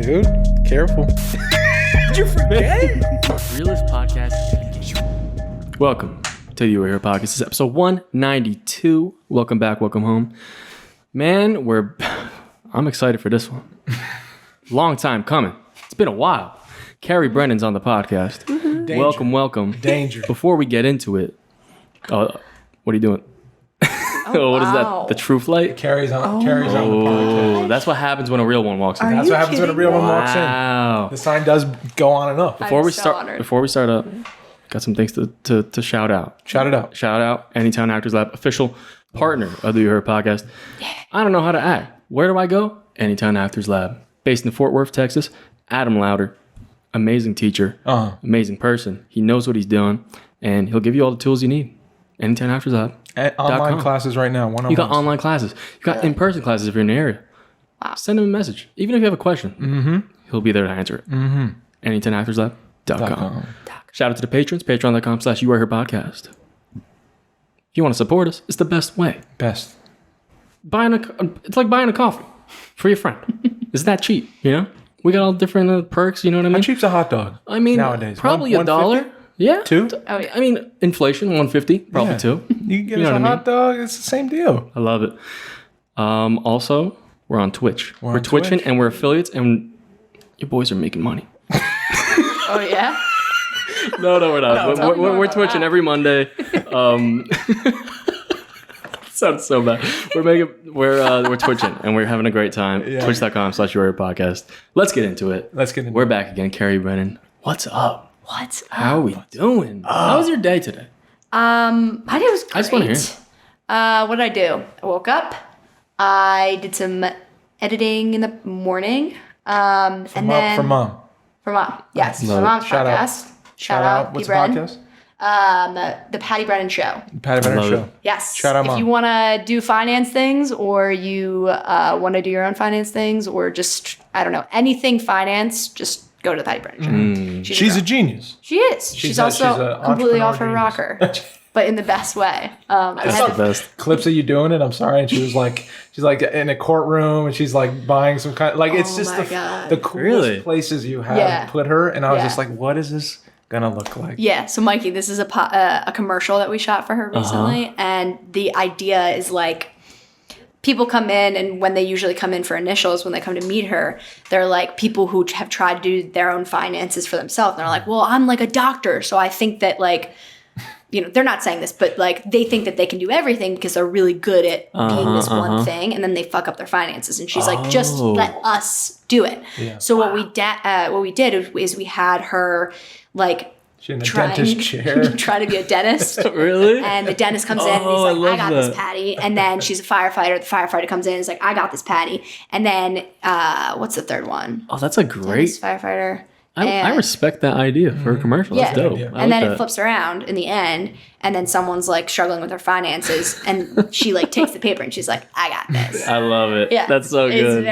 dude. Careful. Did you forget? Realist Podcast. Welcome to the You Were Here Podcast. This is episode 192. Welcome back. Welcome home. Man, I'm excited for this one. Long time coming. It's been a while. Carrie Brennan's on the podcast. Danger. Welcome. Danger. Before we get into it, what are you doing? What is that? The truth light? Carrie's on the podcast. Oh, that's what happens when a real one walks in. That's what happens when a real one walks in. Wow. The sign does go on and up. Before we start up, got some things to shout out. Shout it out. Shout out Anytown Actors Lab, official partner of the You Heard Podcast. Yeah. I don't know how to act. Where do I go? Anytown Actors Lab, based in Fort Worth, Texas. Adam Louder, amazing teacher, amazing person. He knows what he's doing, and he'll give you all the tools you need. Anytown Actors Lab. Online classes right now. You got online classes. You got in-person classes if you're in the area. Wow. Send him a message. Even if you have a question, he'll be there to answer it. AnytownActorsLab.com. Shout out to the patrons, patreon.com/YouAreHerePodcast. If you want to support us, it's the best way. Best. It's like buying a coffee for your friend. It's that cheap, you know? We got all different perks, you know what I mean? How cheap's a hot dog? I mean, nowadays? probably $1. Yeah. Two? Oh, yeah. I mean, inflation, $1.50, probably two. You can get us a hot dog, it's the same deal. I love it. Also, we're on Twitch. We're twitching and we're affiliates, and your boys are making money. Oh, yeah? No, we're not. We're twitching every Monday. Sounds so bad. We're twitching and we're having a great time. Yeah. Twitch.com/YouAreHerePodcast. Let's get into it. We're back again. Carrie Brennan. What's up? How are we doing? How was your day today? My day was great. I just want to hear. What did I do? I woke up. I did some editing in the morning. For mom. Yes. Love my mom's Shout podcast. Shout out. What's the podcast? The Patty Brennan Show. Patty Brennan Show. Yes. Shout out, Mom. If you want to do finance things, or you want to do your own finance things, or just, I don't know, anything finance, just go to the Patty Brennan Show. She's a genius. She is. She's also completely off her rocker, but in the best way. That's the best. Clips of you doing it. I'm sorry. And she's like in a courtroom, and she's like buying some kind. Like it's just the coolest places you have put her. And I was just like, what is this gonna look like? Yeah. So Mikey, this is a commercial that we shot for her recently, and the idea is like, people come in, and when they usually come in for initials, when they come to meet her, they're like people who have tried to do their own finances for themselves. And they're like, well, I'm like a doctor, so I think that, like, you know, they're not saying this, but like they think that they can do everything because they're really good at being this one thing, and then they fuck up their finances. And she's like, just let us do it. Yeah. So what we did is we had her like, she's in a dentist chair. Try to be a dentist. Really? And the dentist comes in and he's like, I got this Patty. And then she's a firefighter. The firefighter comes in and is like, I got this Patty. And then, what's the third one? Oh, that's a great Dentist, firefighter. I respect that idea for a commercial. Yeah. That's dope. And then it flips around in the end, and then someone's like struggling with her finances, and she like takes the paper and she's like, I got this. I love it. Yeah. That's so good.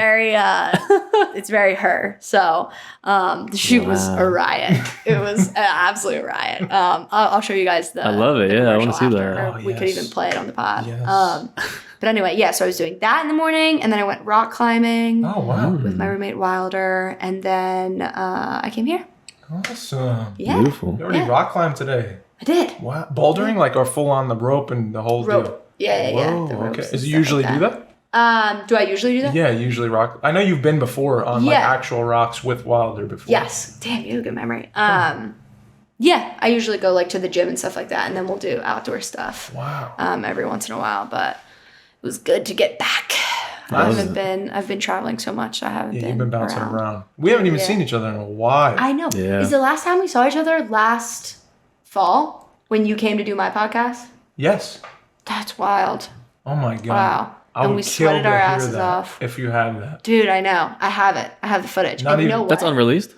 It's very her. So the shoot was a riot. It was absolutely a riot. I'll show you guys the. I love it. Yeah, I want to see that. that. We could even play it on the pod. Yes. But anyway, yeah, so I was doing that in the morning, and then I went rock climbing with my roommate Wilder, and then I came here. Awesome. Yeah. Beautiful. You already rock climbed today. I did. Wow. Bouldering, like, or full on the rope and the whole deal? Yeah. Whoa, okay. Does it usually do that? Do I usually do that? Yeah, usually rock. I know you've been before on like actual rocks with Wilder before. Yes. Damn, you have a good memory. Yeah, I usually go like to the gym and stuff like that, and then we'll do outdoor stuff. Wow. Every once in a while, but it was good to get back. I've been traveling so much. I haven't been. You've been bouncing around. We haven't even seen each other in a while. I know. Yeah. Is the last time we saw each other last fall when you came to do my podcast? Yes. That's wild. Oh my God. Wow. And we sweated our asses off. If you had that. Dude, I know. I have it. I have the footage. Not even, you know what? That's unreleased?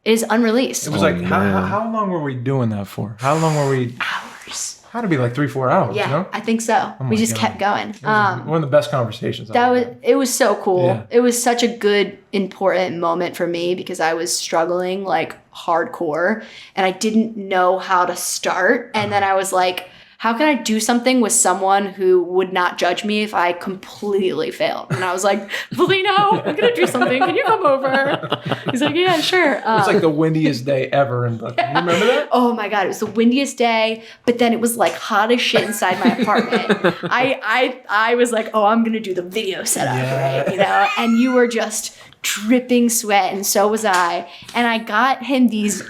It is unreleased. It was like, how long were we doing that for? How long were we? Hours. Had to be like 3-4 hours. Yeah, you know? I think so. We just kept going. One of the best conversations. It was so cool. Yeah. It was such a good, important moment for me because I was struggling like hardcore and I didn't know how to start. And then I was like, how can I do something with someone who would not judge me if I completely failed? And I was like, Valino, I'm going to do something. Can you come over? He's like, yeah, sure. It was like the windiest day ever in Brooklyn. You remember that? Oh my God. It was the windiest day, but then it was like hot as shit inside my apartment. I was like, oh, I'm going to do the video setup, right? You know, and you were just dripping sweat, and so was I. And I got him these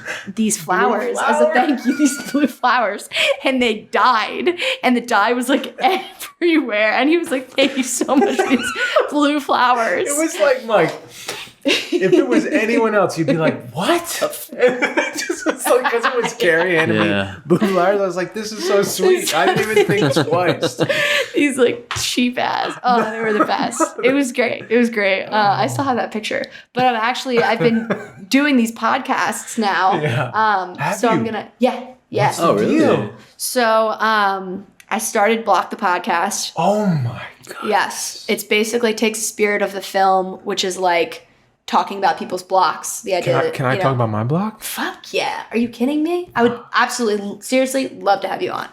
flowers as a thank you, these blue flowers, and they died, and the dye was like everywhere. And he was like, "Thank you so much for these blue flowers." It was like, Mike, if it was anyone else, you'd be like, "What?" It just was like, because it was Carrie and me, blue flowers. I was like, "This is so sweet." I didn't even think twice. He's like cheap ass. Oh, they were the best. It was great. It was great. I still have that picture, but I've been doing these podcasts now. Yeah. So I'm gonna. Yes. Oh, really? So I started Block the Podcast. Oh my God. Yes, it's basically takes the spirit of the film, which is like talking about people's blocks. The idea. Can I talk about my block? Fuck yeah! Are you kidding me? I would absolutely, seriously love to have you on.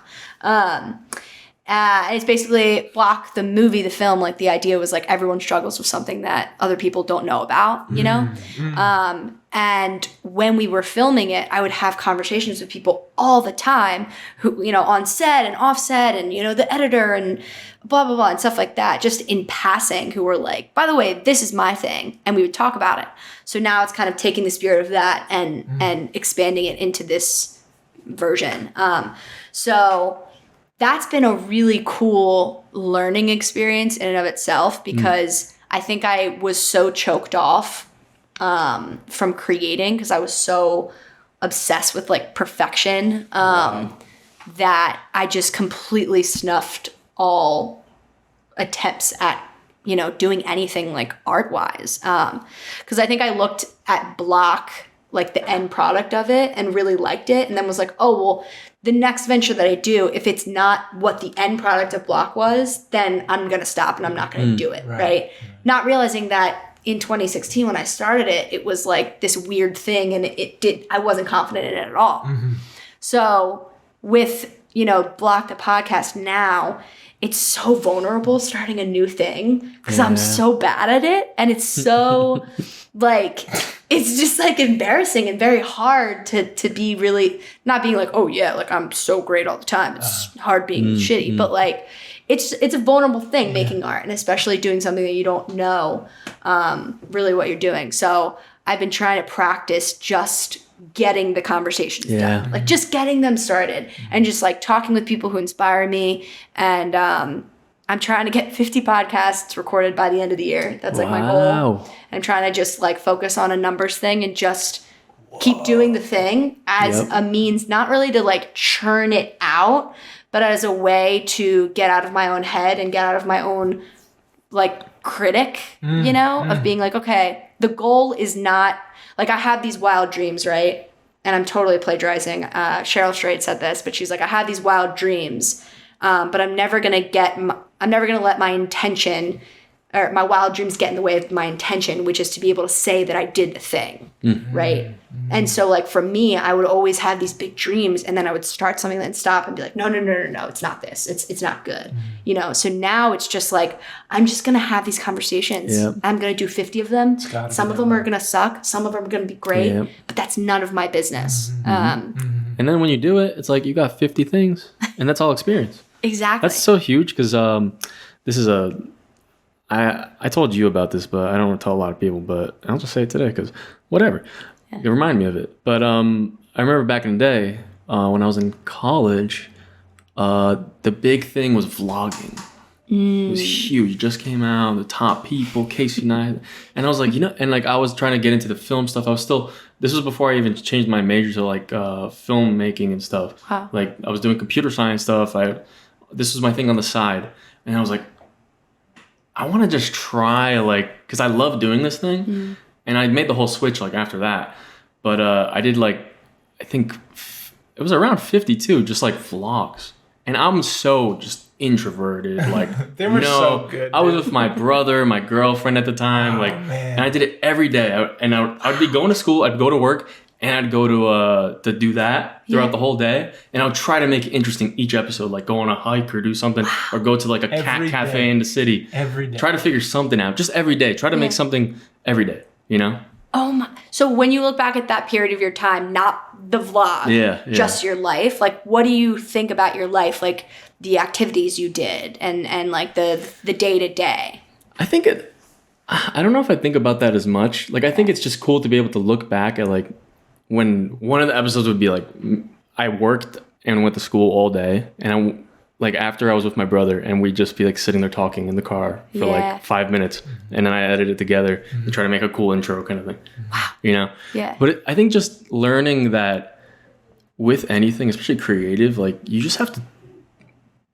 And it's basically Block the movie, the film. Like the idea was like everyone struggles with something that other people don't know about, you know? And when we were filming it, I would have conversations with people all the time who, you know, on set and off set and, you know, the editor and blah, blah, blah, and stuff like that, just in passing, who were like, by the way, this is my thing. And we would talk about it. So now it's kind of taking the spirit of that and expanding it into this version. So that's been a really cool learning experience in and of itself, because I think I was so choked off from creating, because I was so obsessed with like perfection that I just completely snuffed all attempts at, you know, doing anything like art wise. Because I think I looked at Block, like the end product of it, and really liked it, and then was like, oh, well, the next venture that I do, if it's not what the end product of Block was, then I'm going to stop and I'm not going to do it, right? Not realizing that in 2016 when I started it, it was like this weird thing, and I wasn't confident in it at all. So with, you know, Block the Podcast now, it's so vulnerable starting a new thing, because I'm so bad at it, and it's so like, it's just like embarrassing and very hard to be really, not being like, oh yeah, like I'm so great all the time. It's hard being shitty, but like it's a vulnerable thing, making art, and especially doing something that you don't know really what you're doing. So I've been trying to practice just getting the conversations done, like just getting them started, and just like talking with people who inspire me. And I'm trying to get 50 podcasts recorded by the end of the year. That's like my goal. I'm trying to just like focus on a numbers thing and just keep doing the thing as a means, not really to like churn it out, but as a way to get out of my own head and get out of my own like critic, you know, of being like, okay, the goal is not like, I have these wild dreams, right? And I'm totally plagiarizing. Cheryl Strait said this, but she's like, I have these wild dreams, but I'm never going to let my intention or my wild dreams get in the way of my intention, which is to be able to say that I did the thing, right? And so like for me, I would always have these big dreams, and then I would start something, then stop and be like, no, it's not this. It's not good, you know? So now it's just like, I'm just going to have these conversations. I'm going to do 50 of them. Some of them are going to suck. Some of them are going to be great, but that's none of my business. And then when you do it, it's like you got 50 things, and that's all experience. Exactly. That's so huge, because this is I told you about this, but I don't want to tell a lot of people, but I'll just say it today because whatever. It reminded me of it. But I remember back in the day when I was in college, the big thing was vlogging. It was huge. It just came out, the top people, Casey and I. And I was like, you know, and like I was trying to get into the film stuff. I was still, this was before I even changed my major to like filmmaking and stuff. Wow. Like I was doing computer science stuff. This was my thing on the side. And I was like, I want to just try, like, because I love doing this thing. And I made the whole switch, like, after that. But I did, like, I think it was around 52, just, like, vlogs. And I'm so just introverted. Like, they were so good. I was with my brother, my girlfriend at the time. And I did it every day. I would be going to school. I'd go to work. and I'd go to do that throughout the whole day, and I would try to make it interesting each episode, like go on a hike or do something, or go to like a cat cafe in the city. Every day. Try to figure something out, just every day. Try to make something every day, you know? Oh my! So when you look back at that period of your time, not the vlog, just your life, like what do you think about your life, like the activities you did, and like the day to day? I think I don't know if I think about that as much. Like I think it's just cool to be able to look back at like when one of the episodes would be like I worked and went to school all day, and like after I was with my brother, and we'd just be like sitting there talking in the car for like 5 minutes, and then I edited it together to try to make a cool intro kind of thing. Wow. You know? Yeah. But I think just learning that with anything, especially creative, like you just have to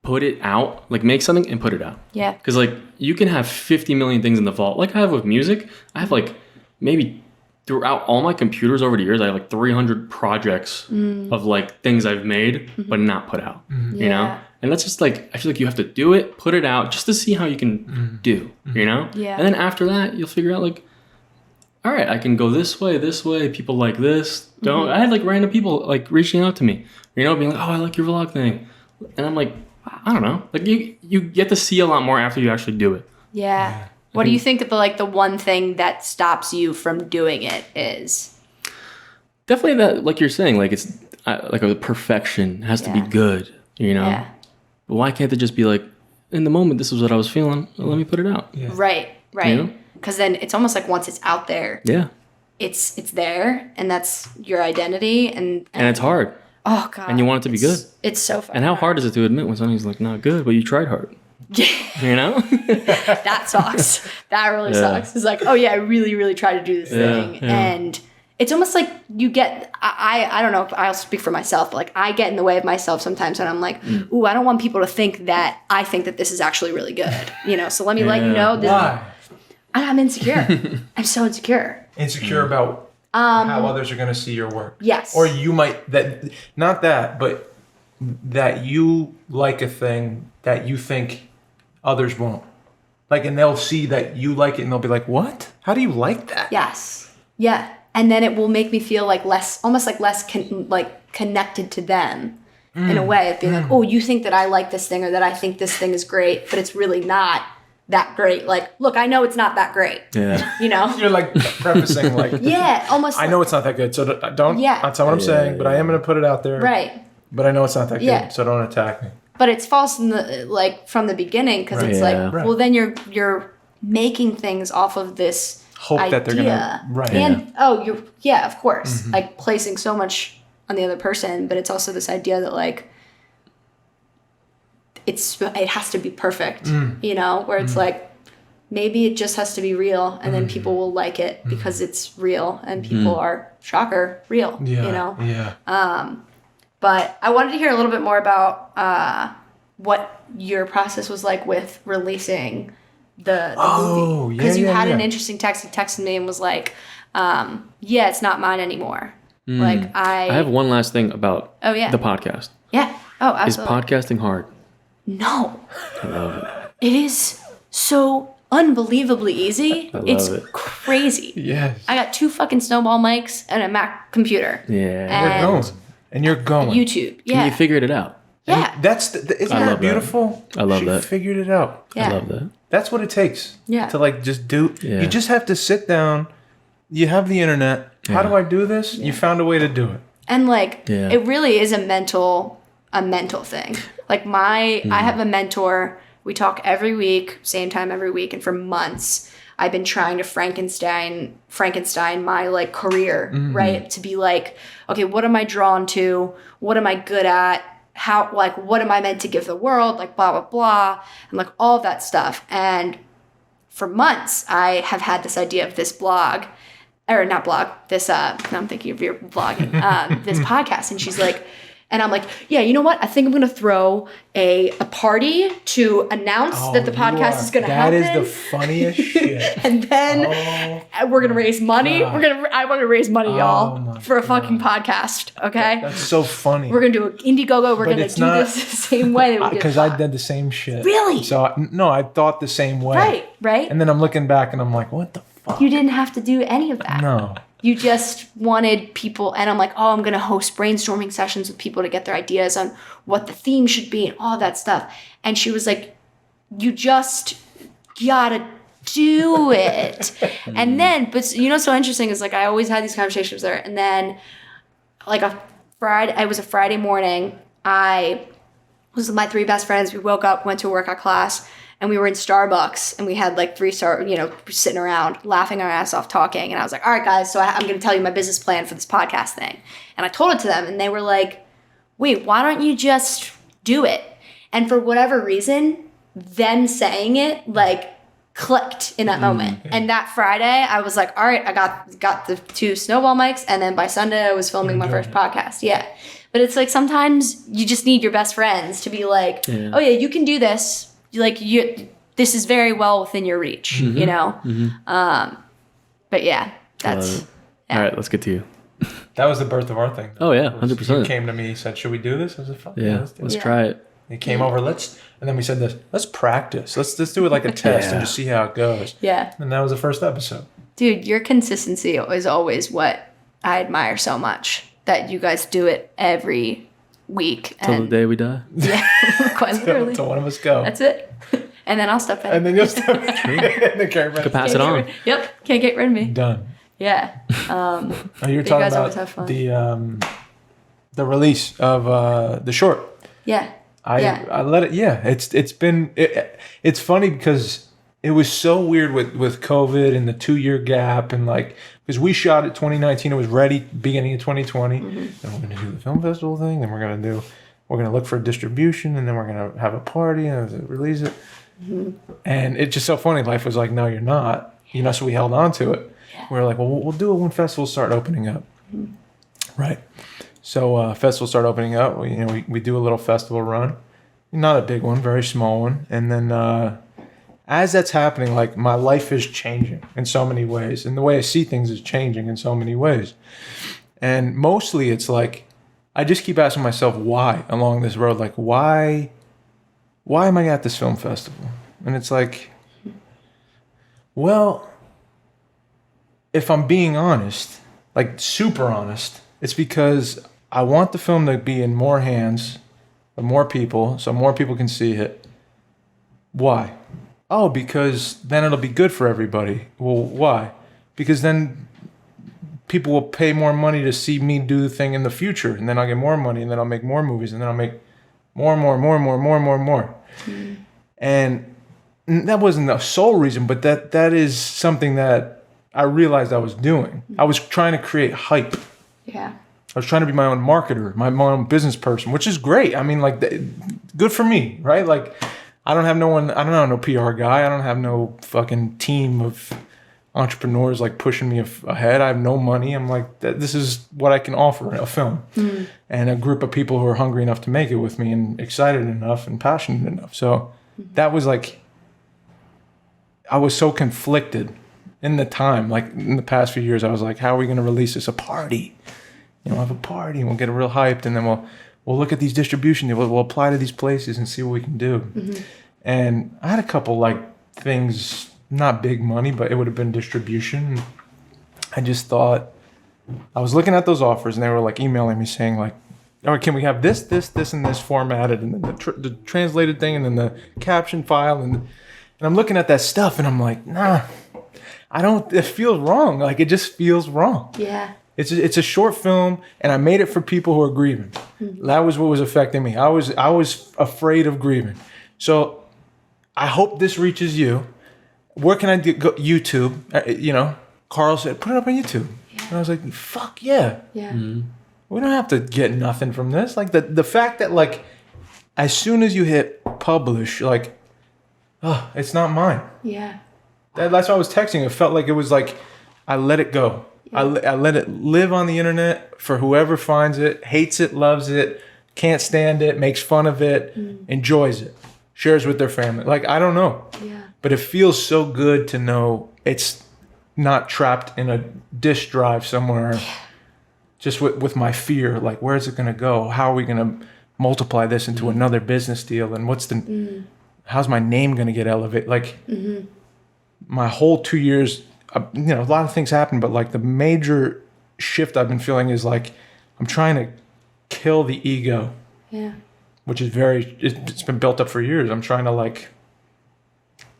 put it out, like make something and put it out. Yeah. Because like you can have 50 million things in the vault. Like I have with music, I have like maybe throughout all my computers over the years, I have like 300 projects of like things I've made, but not put out, you know? And that's just like, I feel like you have to do it, put it out just to see how you can do, you know? Yeah. And then after that, you'll figure out like, all right, I can go this way, people like this. Don't. I had like random people like reaching out to me, you know, being like, oh, I like your vlog thing. And I'm like, I don't know. Like you get to see a lot more after you actually do it. Yeah. What do you think that the one thing that stops you from doing it is? Definitely that, like you're saying, like it's like the perfection has to be good, you know? Yeah. But why can't it just be like, in the moment, this is what I was feeling. Let me put it out. Yeah. Right. You know? Because then it's almost like once it's out there, it's there, and that's your identity, and it's hard. Oh God. And you want it to be good. It's so fun. And how hard is it to admit when something's like not good, but you tried hard? You know? That sucks. That really sucks. It's like, oh yeah, I really, really tried to do this thing. And it's almost like you get, I don't know, I'll speak for myself, but like I get in the way of myself sometimes, and I'm like, ooh, I don't want people to think that I think that this is actually really good. You know, so let me let you know that. Why? I'm insecure. I'm so insecure. Insecure about how others are going to see your work. Yes. Or you might, not that, but that you like a thing that you think others won't. Like, and they'll see that you like it and they'll be like, what? How do you like that? Yes. Yeah. And then it will make me feel like almost like less connected to them in a way of being like, oh, you think that I like this thing, or that I think this thing is great, but it's really not that great. Like, look, I know it's not that great. Yeah. You know? You're like prefacing like, almost. I know it's not that good, so don't, that's not what I'm saying, but I am going to put it out there. Right. But I know it's not that good, so don't attack me. But it's false from the beginning, because it's well, then you're making things off of this hope idea. That they're gonna and of course, like placing so much on the other person, but it's also this idea that like it has to be perfect, you know, where it's like maybe it just has to be real, and then people will like it because it's real, and people are real, you know. But I wanted to hear a little bit more about what your process was like with releasing the movie. Because you had an interesting text. You texted me and was like, it's not mine anymore. Like I have one last thing about the podcast. Yeah. Oh, absolutely. Is podcasting hard? No. I love it. It is so unbelievably easy. It's crazy. Yes. I got 2 fucking snowball mics and a Mac computer. Yeah. And you're going. YouTube. Yeah. And you figured it out. Yeah. And isn't that beautiful? I love that. She figured it out. Yeah. I love that. That's what it takes. Yeah. To like just do. Yeah. You just have to sit down. You have the internet. Yeah. How do I do this? Yeah. You found a way to do it. And like, it really is a mental thing. Like I have a mentor. We talk every week, same time every week, and for months I've been trying to Frankenstein my like career, right? To be like, okay, what am I drawn to? What am I good at? How, like, what am I meant to give the world? Like, blah, blah, blah. And like all of that stuff. And for months I have had this idea of this blog, or not blog, this, now I'm thinking of your blogging, this podcast. And she's like, and I'm like, yeah, you know what? I think I'm going to throw a party to announce that the podcast is going to happen. That is the funniest shit. And then we're going to raise money. God. I want to raise money, y'all, for a fucking podcast. Okay. That's so funny. We're going to do an Indiegogo. We're going to do this the same way that we did. Because I did the same shit. Really? So I thought the same way. Right. And then I'm looking back and I'm like, what the fuck? You didn't have to do any of that. No. You just wanted people, and I'm like, oh, I'm going to host brainstorming sessions with people to get their ideas on what the theme should be and all that stuff. And she was like, you just gotta do it. And then, but you know what's so interesting is like, I always had these conversations there. And then like it was a Friday morning. I was with my 3 best friends. We woke up, went to a workout class, and we were in Starbucks, and we had like 3 sitting around laughing our ass off talking. And I was like, all right, guys, so I'm going to tell you my business plan for this podcast thing. And I told it to them, and they were like, wait, why don't you just do it? And for whatever reason, them saying it like clicked in that moment. And that Friday, I was like, all right, I got the 2 snowball mics, and then by Sunday, I was filming my first podcast. Yeah. But it's like sometimes you just need your best friends to be like, oh yeah, you can do this. This is very well within your reach, you know? But yeah, that's... All right, let's get to you. That was the birth of our thing. Oh yeah, 100%. You came to me, said, should we do this? I was like, fuck Yeah, let's try it. He came over, and then we said this, let's practice. Let's do it like a test and just see how it goes. Yeah. And that was the first episode. Dude, your consistency is always what I admire so much. That you guys do it every week. Till the day we die. Yeah, quite literally. Till one of us go. That's it. And then I'll step in. And then you'll step in. And then Carrie Brennan. Could pass it on. Yep, can't get rid of me. Done. Yeah. Oh, you were talking guys always about have fun. the release of the short. Yeah. I let it. Yeah, it's funny because it was so weird with COVID and the 2-year gap, and like because we shot it 2019, it was ready beginning of 2020, and we're gonna do the film festival thing, then we're gonna look for distribution, and then we're gonna have a party and release it, and it's just so funny. Life was like, no, you're not. You know, so we held on to it. Yeah. We were like, well, we'll do it when festivals start opening up, right? So festivals start opening up. We do a little festival run, not a big one, very small one. And then as that's happening, like my life is changing in so many ways, and the way I see things is changing in so many ways. And mostly it's like I just keep asking myself why along this road, like why am I at this film festival? And it's like, well, if I'm being honest, like super honest, it's because I want the film to be in more hands, of more people, so more people can see it. Why? Oh, because then it'll be good for everybody. Well, why? Because then people will pay more money to see me do the thing in the future, and then I'll get more money, and then I'll make more movies, and then I'll make more. And that wasn't the sole reason, but that is something that I realized I was doing. I was trying to create hype. Yeah. I was trying to be my own marketer, my own business person, which is great. I mean, like, good for me, right? Like, I don't have no PR guy. I don't have no fucking team of entrepreneurs like pushing me ahead. I have no money. I'm like, this is what I can offer, a film. And a group of people who are hungry enough to make it with me and excited enough and passionate enough. So that was like, I was so conflicted in the time. Like in the past few years, I was like, how are we going to release this? A party. We'll have a party and we'll get it real hyped, and then we'll look at these distribution deals. We'll apply to these places and see what we can do. And I had a couple like things, not big money, but it would have been distribution. I just thought, I was looking at those offers, and they were like emailing me saying like, all right, can we have this, and this formatted, and then the translated thing, and then the caption file, and I'm looking at that stuff, and I'm like, nah, it feels wrong. Like it just feels wrong. Yeah. It's a short film, and I made it for people who are grieving. That was what was affecting me. I was afraid of grieving. So I hope this reaches you. Where can I go? YouTube. Carl said, put it up on YouTube. Yeah. And I was like, fuck yeah. Yeah. We don't have to get nothing from this. Like the fact that like as soon as you hit publish, like, oh, it's not mine. Yeah. That's why I was texting. It felt like it was like I let it go. I let it live on the internet for whoever finds it, hates it, loves it, can't stand it, makes fun of it, enjoys it, shares with their family. Like, I don't know. Yeah. But it feels so good to know it's not trapped in a disk drive somewhere, just with my fear. Like, where's it going to go? How are we going to multiply this into another business deal? And how's my name going to get elevated? Like, my whole 2 years a lot of things happen, but like the major shift I've been feeling is like I'm trying to kill the ego. Yeah. Which is it's been built up for years. I'm trying to like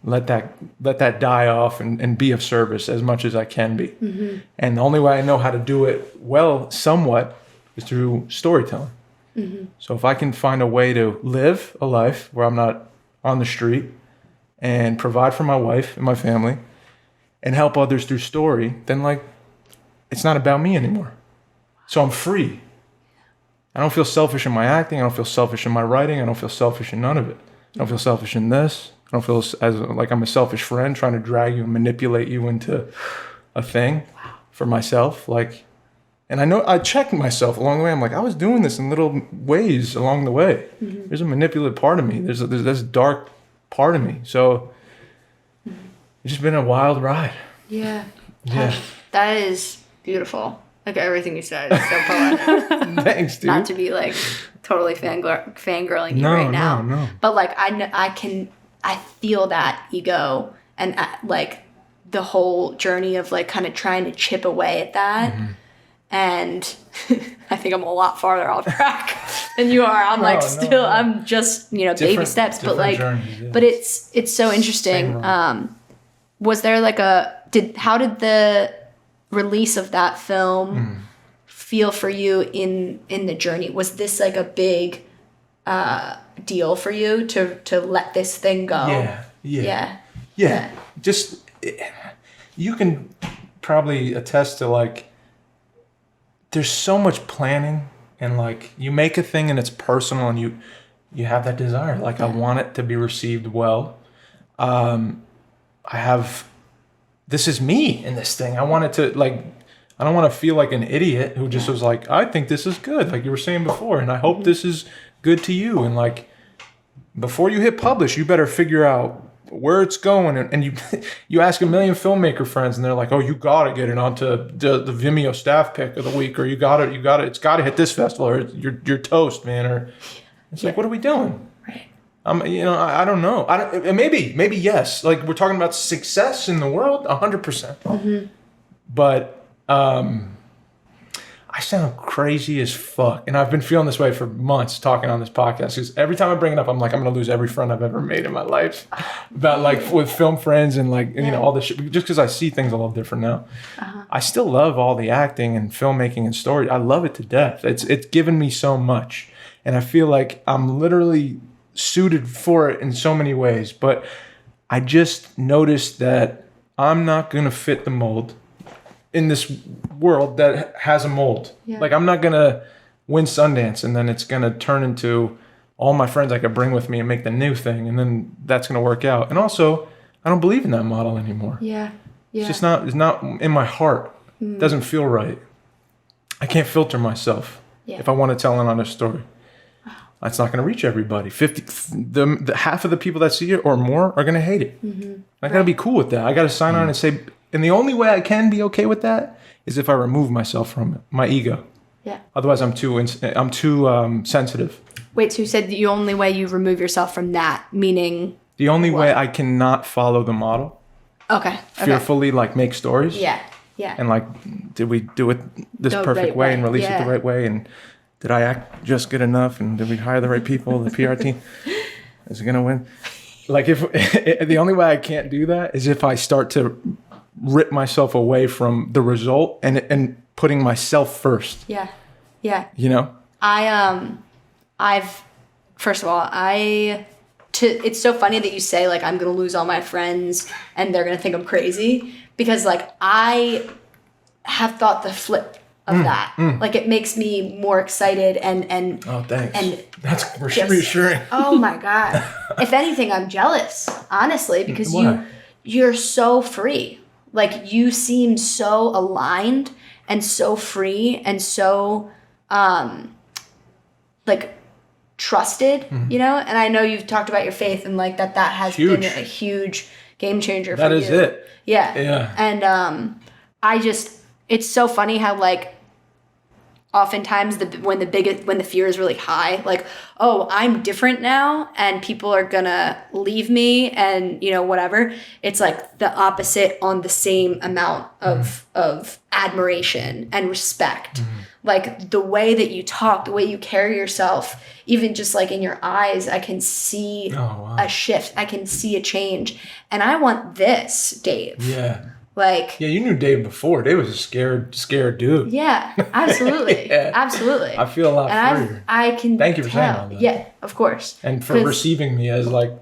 let that die off and be of service as much as I can be. Mm-hmm. And the only way I know how to do it well, somewhat, is through storytelling. Mm-hmm. So if I can find a way to live a life where I'm not on the street and provide for my wife and my family and help others through story, then like it's not about me anymore. So I'm free. I don't feel selfish in my acting. I don't feel selfish in my writing. I don't feel selfish in none of it. I don't feel selfish in this. I don't feel as like I'm a selfish friend trying to drag you and manipulate you into a thing for myself. Like, and I know I checked myself along the way. I'm like, I was doing this in little ways along the way. Mm-hmm. There's a manipulative part of me. There's this dark part of me. So it's just been a wild ride. Yeah. Yeah. That is beautiful. Like everything you said is so poetic. Thanks, dude. Not to be like totally fangirling you right now. No. But like I feel that ego and like the whole journey of like kind of trying to chip away at that. Mm-hmm. And I think I'm a lot farther off track than you are. I'm I'm just, baby steps, but like, journeys, yeah. But it's so interesting. Was there like how did the release of that film feel for you in the journey? Was this like a big deal for you to let this thing go? Yeah. Just you can probably attest to like there's so much planning and like you make a thing and it's personal and you have that desire like I want it to be received well. This is me in this thing. I want it to like, I don't want to feel like an idiot who just was like, I think this is good, like you were saying before, and I hope this is good to you. And like, before you hit publish, you better figure out where it's going. And you ask a million filmmaker friends, and they're like, oh, you gotta get it onto the Vimeo staff pick of the week, or you gotta, it's gotta hit this festival, or you're toast, man. Or it's like, what are we doing? I don't know. Maybe yes. Like we're talking about success in the world, 100%. Mm-hmm. But I sound crazy as fuck, and I've been feeling this way for months talking on this podcast. Because every time I bring it up, I'm like, I'm gonna lose every friend I've ever made in my life about like with film friends and like all this shit. Just because I see things a little different now. Uh-huh. I still love all the acting and filmmaking and story. I love it to death. It's given me so much, and I feel like I'm literally suited for it in so many ways, but I just noticed that I'm not gonna fit the mold in this world that has a mold. Yeah. Like I'm not gonna win Sundance and then it's gonna turn into all my friends I could bring with me and make the new thing, and then that's gonna work out. And also, I don't believe in that model anymore. Yeah. It's not in my heart. It doesn't feel right. I can't filter myself if I want to tell an honest story. It's not going to reach everybody. The half of the people that see it or more are going to hate it. Mm-hmm. I got to be cool with that. I got to sign on and say, and the only way I can be okay with that is if I remove myself from it, my ego. Yeah. Otherwise, I'm too sensitive. Wait, so you said the only way you remove yourself from that, meaning the only way I cannot follow the model. Okay. Fearfully, like make stories. Yeah. And like, did we do it this perfect way and release it the right way and did I act just good enough? And did we hire the right people? The PR team is it gonna win? Like if the only way I can't do that is if I start to rip myself away from the result and putting myself first. Yeah. First of all, it's so funny that you say like I'm gonna lose all my friends and they're gonna think I'm crazy, because like I have thought the flip of that. Like it makes me more excited and oh, thanks. And that's reassuring. Oh my God. If anything, I'm jealous, honestly, because you're so free. Like you seem so aligned and so free and so like trusted, And I know you've talked about your faith and like that has been a huge game changer for you. That is it. Yeah. And it's so funny how like oftentimes when the fear is really high, like, oh, I'm different now and people are gonna leave me and, you know, whatever. It's like the opposite on the same amount of admiration and respect. Like the way that you talk, the way you carry yourself, even just like in your eyes, I can see a shift. I can see a change. And I want this, Dave. Yeah. Like, yeah, you knew Dave before. Dave was a scared dude. Yeah, absolutely. Yeah. Absolutely. I feel a lot freer. I can Thank you for saying tell. all that. Yeah, of course. And for receiving me as like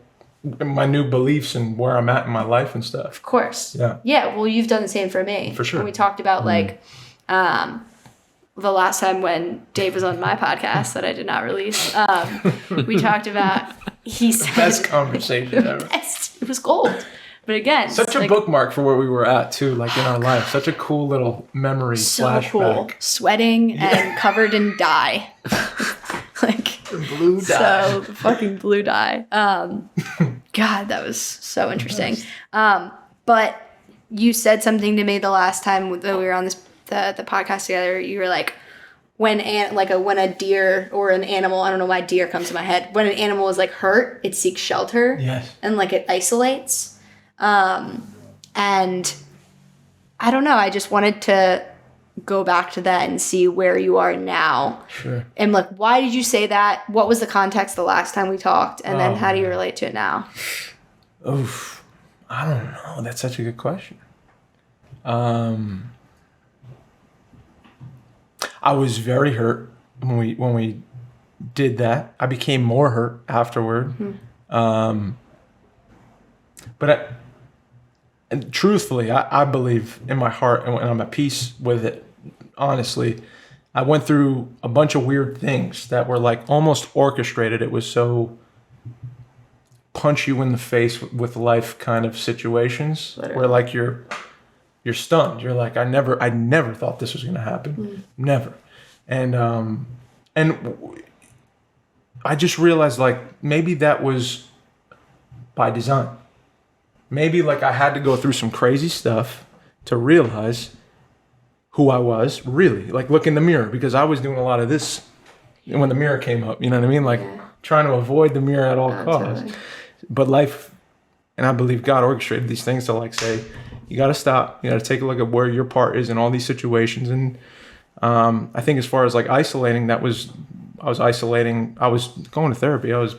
my new beliefs and where I'm at in my life and stuff. Of course. Yeah. Yeah, well, you've done the same for me. For sure. And we talked about like the last time when Dave was on my podcast that I did not release. We talked about, he said, Best conversation ever. It was gold. But again, such a like, bookmark for where we were at too, like in our life. Such a cool little memory flashback. Cool. Sweating and covered in dye. Like blue dye. So fucking blue dye. God, that was so interesting. But you said something to me the last time that we were on the podcast together. You were like, when a deer or an animal, I don't know why deer comes to my head. When an animal is like hurt, it seeks shelter. Yes. And like it isolates. And I don't know, I just wanted to go back to that and see where you are now. Sure. And like, why did you say that? What was the context the last time we talked? And then how do you relate to it now? Oof. I don't know. That's such a good question. I was very hurt when we did that. I became more hurt afterward. But and truthfully, I believe in my heart, and I'm at peace with it. Honestly, I went through a bunch of weird things that were like almost orchestrated. It was so punch you in the face with life kind of situations. Literally. Where like you're stunned. You're like, I never thought this was going to happen. Never. And I just realized like maybe that was by design. Maybe like I had to go through some crazy stuff to realize who I was really. Like look in the mirror, because I was doing a lot of this when the mirror came up. You know what I mean? Like trying to avoid the mirror at all costs. Totally. But life, and I believe God orchestrated these things to like say, you got to stop. You got to take a look at where your part is in all these situations. And I think as far as like isolating, I was isolating. I was going to therapy. I was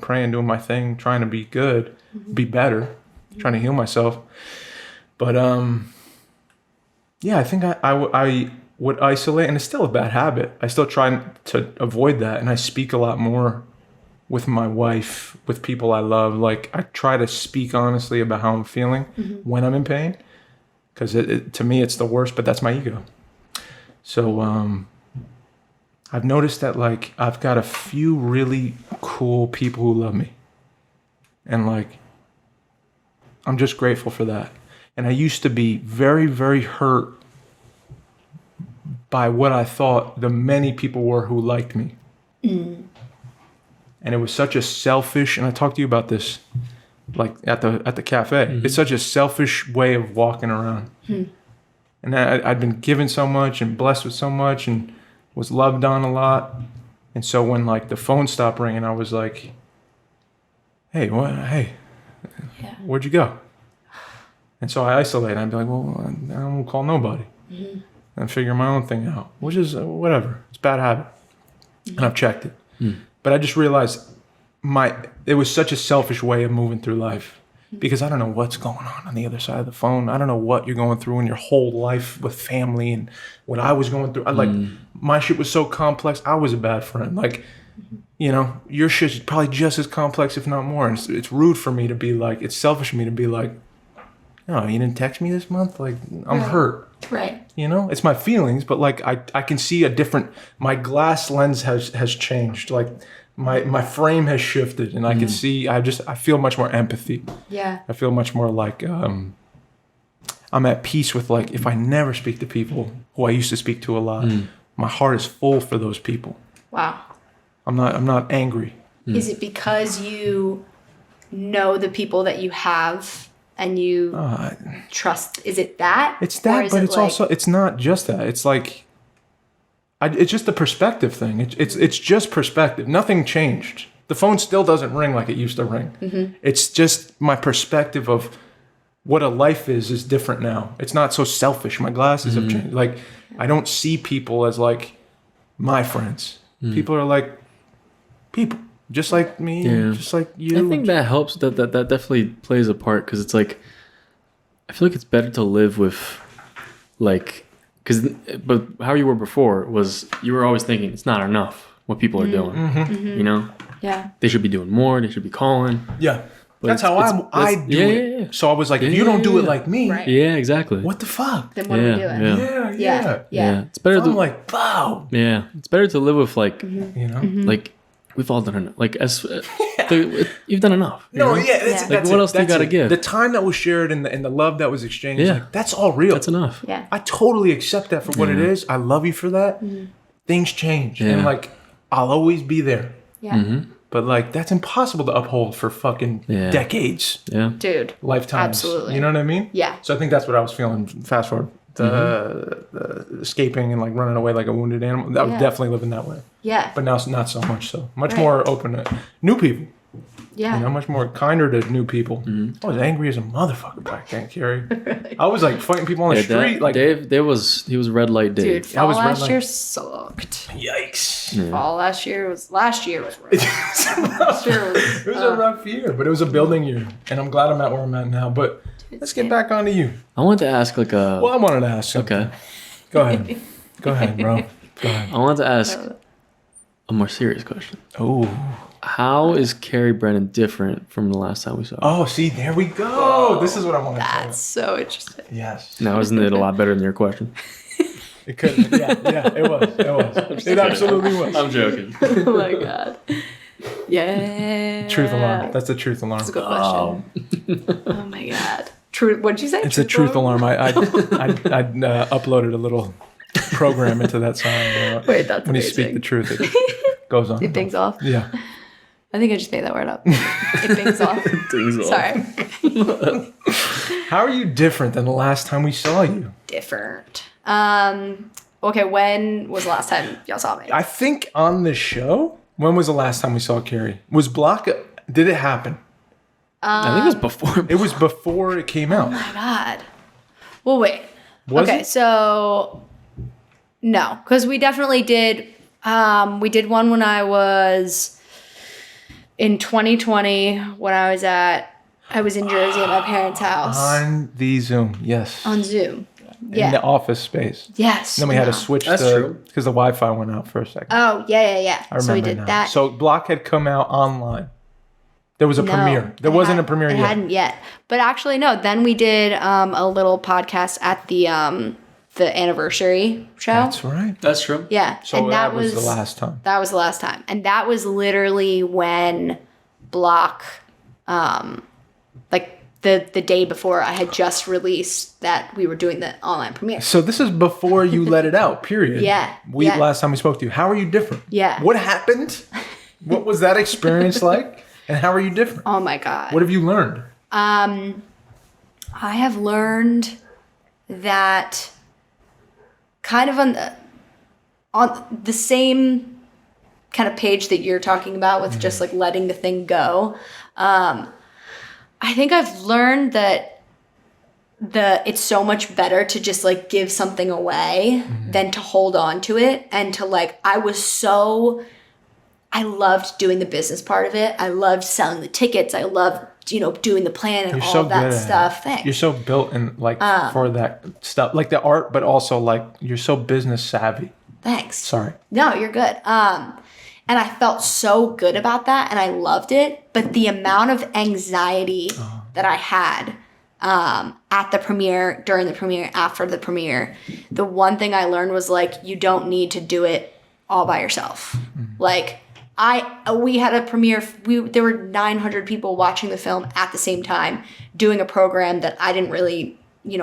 praying, doing my thing, trying to be good, be better. Trying to heal myself. But yeah, I think I would isolate, and it's still a bad habit. I still try to avoid that, and I speak a lot more with my wife, with people I love. Like I try to speak honestly about how I'm feeling when I'm in pain, because to me it's the worst, but that's my ego. So I've noticed that like I've got a few really cool people who love me, and like I'm just grateful for that. And I used to be very, very hurt by what I thought the many people were who liked me. And it was such a selfish, and I talked to you about this like at the cafe. It's such a selfish way of walking around. And I'd been given so much and blessed with so much and was loved on a lot. And so when like the phone stopped ringing, I was like, hey, what? Hey. Yeah. Where'd you go? And so I isolate. I'd be like, well, I don't call nobody. And figure my own thing out, which is whatever. It's a bad habit. And I've checked it. But I just realized it was such a selfish way of moving through life, because I don't know what's going on the other side of the phone. I don't know what you're going through in your whole life with family and what I was going through. My shit was so complex. I was a bad friend. Like, you know, your shit's probably just as complex, if not more. And it's rude for me to be like, it's selfish of me to be like, no, you didn't text me this month? Like, I'm hurt. Right. You know, it's my feelings, but like I can see my glass lens has changed. Like my frame has shifted, and I can see, I feel much more empathy. Yeah. I feel much more like I'm at peace with like, if I never speak to people who I used to speak to a lot, my heart is full for those people. Wow. I'm not angry. Is it because you know the people that you have and you trust? Is it that? It's that, but it's like, also, it's not just that. It's like, it's just a perspective thing. It's just perspective. Nothing changed. The phone still doesn't ring like it used to ring. Mm-hmm. It's just my perspective of what a life is different now. It's not so selfish. My glasses have changed. Like, I don't see people as like my friends. People are like people, just like me, just like you. I think that helps. That definitely plays a part, because it's like, I feel like it's better to live with, like, but how you were before was you were always thinking it's not enough what people are doing. You know? Yeah. They should be doing more. They should be calling. Yeah. But That's how I do it. Yeah. So I was like, if you don't do it like me, Right. Yeah, exactly. what the fuck? Then what are we doing? Yeah. It's better So to I'm like, wow. yeah. It's better to live with like You know? like we've all done enough. Like you've done enough. you No, know? yeah. That's, Like, that's what it. else do you That's gotta it. give? The time that was shared and the love that was exchanged, Yeah. like, that's all real. That's enough. Yeah. I totally accept that for what it is. I love you for that. Things change. And Yeah. like, I'll always be there. Yeah. But like, that's impossible to uphold for fucking decades, Yeah. Dude. lifetimes. Absolutely. You know what I mean? Yeah. So I think that's what I was feeling. Fast forward, the escaping and like running away like a wounded animal. I was Yeah. definitely living that way. Yeah. But now it's not so much so. Much Right. more open to new people. Yeah. You know, much more kinder to new people. I was angry as a motherfucker back then, Carrie. I was like fighting people on the street. Like, he was red light Dave. Dude, fall was red last light. year sucked. yikes. Fall last year was rough. Last year was It was a rough year, but it was a building year. And I'm glad I'm at where I'm at now. But let's get back onto you. I wanted to ask like a Well, I wanted to ask something. okay. Go ahead. Go ahead, bro. Go ahead. I wanted to ask a more serious question. Oh. How is Carrie Brennan different from the last time we saw her? Oh, see, there we go. This is what I want to That's so interesting. Yes. Now, isn't it a lot better than your question? It could. Yeah, it was. It absolutely was. I'm joking. Oh my god. Yeah. Truth alarm. That's the truth alarm. That's a good question. Oh my god. Truth. What'd you say? It's a truth alarm. I uploaded a little program into that sound. Wait, that's when you amazing. speak the truth, it goes on. It bangs off. Yeah. I think I just made that word up. It bangs off. Things off. Sorry. How are you different than the last time we saw you? Different. Okay, when was the last time y'all saw me? I think on the show. When was the last time we saw Carrie? Was Block? Did it happen? I think it was before. It was before it came out. Oh my god. Well, wait. Was okay, it? so no, because we definitely did. We did one when I was in 2020 when I was in Jersey at my parents' house On the Zoom, yes. on Zoom. In Yeah. the office space. Yes. Then we had to no. switch That's true. because the Wi-Fi went out for a second. Oh yeah. I remember So we did now. that. So Block had come out online. There was a No, premiere. There it wasn't a had- premiere it yet. hadn't yet. But actually, no. Then we did a little podcast at the anniversary show. That's right. That's true. Yeah. So and that was the last time. That was the last time. And that was literally when Block, like the day before I had just released that we were doing the online premiere. So this is before you let it out, period. Yeah, We yeah. last time we spoke to you. How are you different? Yeah. What happened? What was that experience like? And how are you different? Oh my God. What have you learned? I have learned that kind of on the same kind of page that you're talking about with just like letting the thing go. I think I've learned that it's so much better to just like give something away than to hold on to it. And to like, I loved doing the business part of it. I loved selling the tickets. I loved, doing the plan and You're all so of that good at stuff. it. Thanks. You're so built in like for that stuff, like the art, but also like you're so business savvy. Thanks. Sorry. No, you're good. And I felt so good about that and I loved it. But the amount of anxiety that I had at the premiere, during the premiere, after the premiere, the one thing I learned was like, you don't need to do it all by yourself. Like we had a premiere, there were 900 people watching the film at the same time doing a program that I didn't really,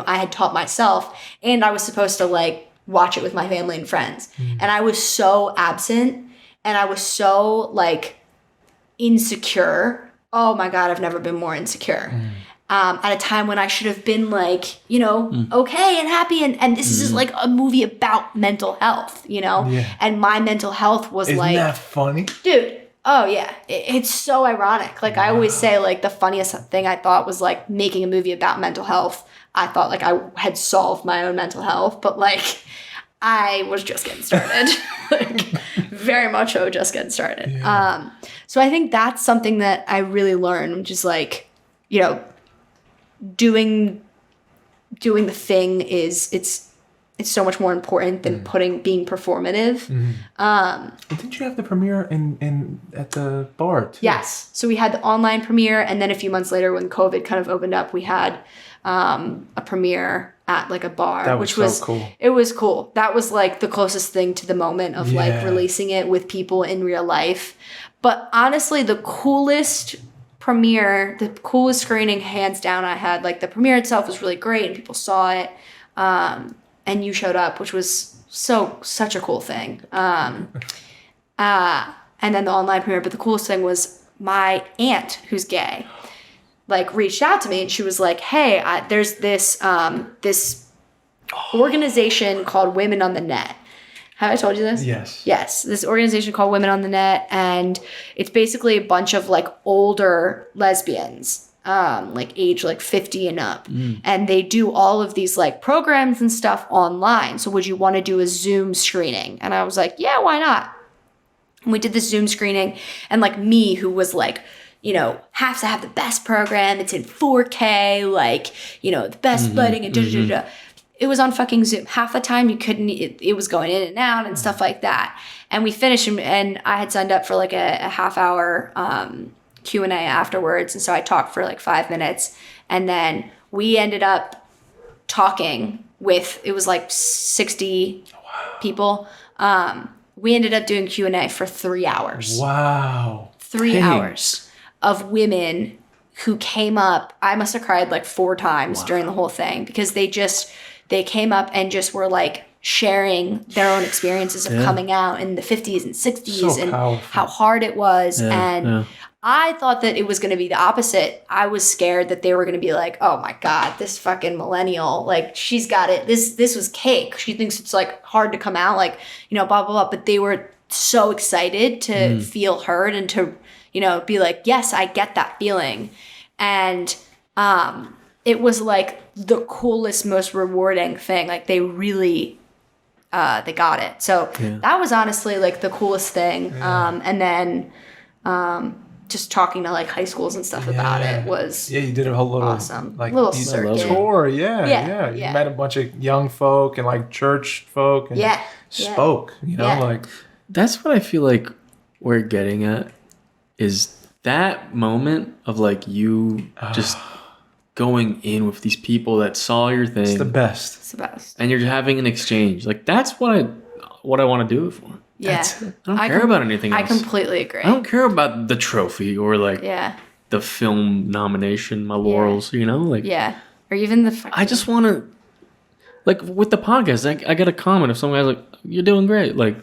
I had taught myself and I was supposed to like watch it with my family and friends. And I was so absent and I was so like insecure. Oh my God, I've never been more insecure. at a time when I should have been like, okay and happy. And this is like a movie about mental health, Yeah. and my mental health was Isn't like, that funny? dude. Oh yeah, it's so ironic. Like I always say, like the funniest thing I thought was like making a movie about mental health. I thought like I had solved my own mental health, but like I was just getting started. Like very much so just getting started. Yeah. So I think that's something that I really learned, which is like, doing the thing it's so much more important than being performative. Didn't you have the premiere in at the bar too? Yes. So we had the online premiere, and then a few months later when COVID kind of opened up, we had a premiere at like a bar, That was which so was cool. It was cool. That was like the closest thing to the moment of like Yeah. releasing it with people in real life. But honestly, the coolest premiere, the coolest screening hands down I had, like the premiere itself was really great and people saw it. And you showed up, which was such a cool thing. And then the online premiere, but the coolest thing was my aunt, who's gay, like reached out to me and she was like, "Hey, there's this organization called Women on the Net." Have I told you this? Yes. Yes, this organization called Women on the Net, and it's basically a bunch of like older lesbians. Like age like 50 and up. And they do all of these like programs and stuff online. So would you want to do a Zoom screening? And I was like, yeah, why not? And we did the Zoom screening, and like me, who was like, have to have the best program. It's in 4K, like, the best lighting and da-da-da-da. It was on fucking Zoom. Half the time you couldn't, it was going in and out and stuff like that. And we finished, and I had signed up for like a half hour, Q&A afterwards, and so I talked for like 5 minutes, and then we ended up talking with, it was like 60 people. We ended up doing Q&A for 3 hours. Wow. 3 Dang. hours of women who came up. I must have cried like 4 times during the whole thing, because they came up and just were like sharing their own experiences of coming out in the 50s and 60s So and powerful. how hard it was. Yeah, and yeah. I thought that it was going to be the opposite. I was scared that they were going to be like, oh my God, this fucking millennial, like she's got it. This was cake. She thinks it's like hard to come out, like, blah, blah, blah. But they were so excited to feel heard and to, be like, yes, I get that feeling. And it was like the coolest, most rewarding thing. Like they really, they got it. So that was honestly like the coolest thing. And then, just talking to like high schools and stuff about it was you did a whole little awesome. like Little you- circuit. tour. Yeah. Yeah, You yeah. met a bunch of young folk and like church folk and spoke. Yeah. Like That's what I feel like we're getting at, is that moment of like you just going in with these people that saw your thing, it's the best. It's the best. and you're having an exchange. Like that's what I want to do it for. Yeah. I don't care about anything else. I completely agree. I don't care about the trophy or like Yeah. the film nomination, my laurels, like Yeah. Or even the fucking, I just want to, like with the podcast, I get a comment if some guy's like, you're doing great. Like,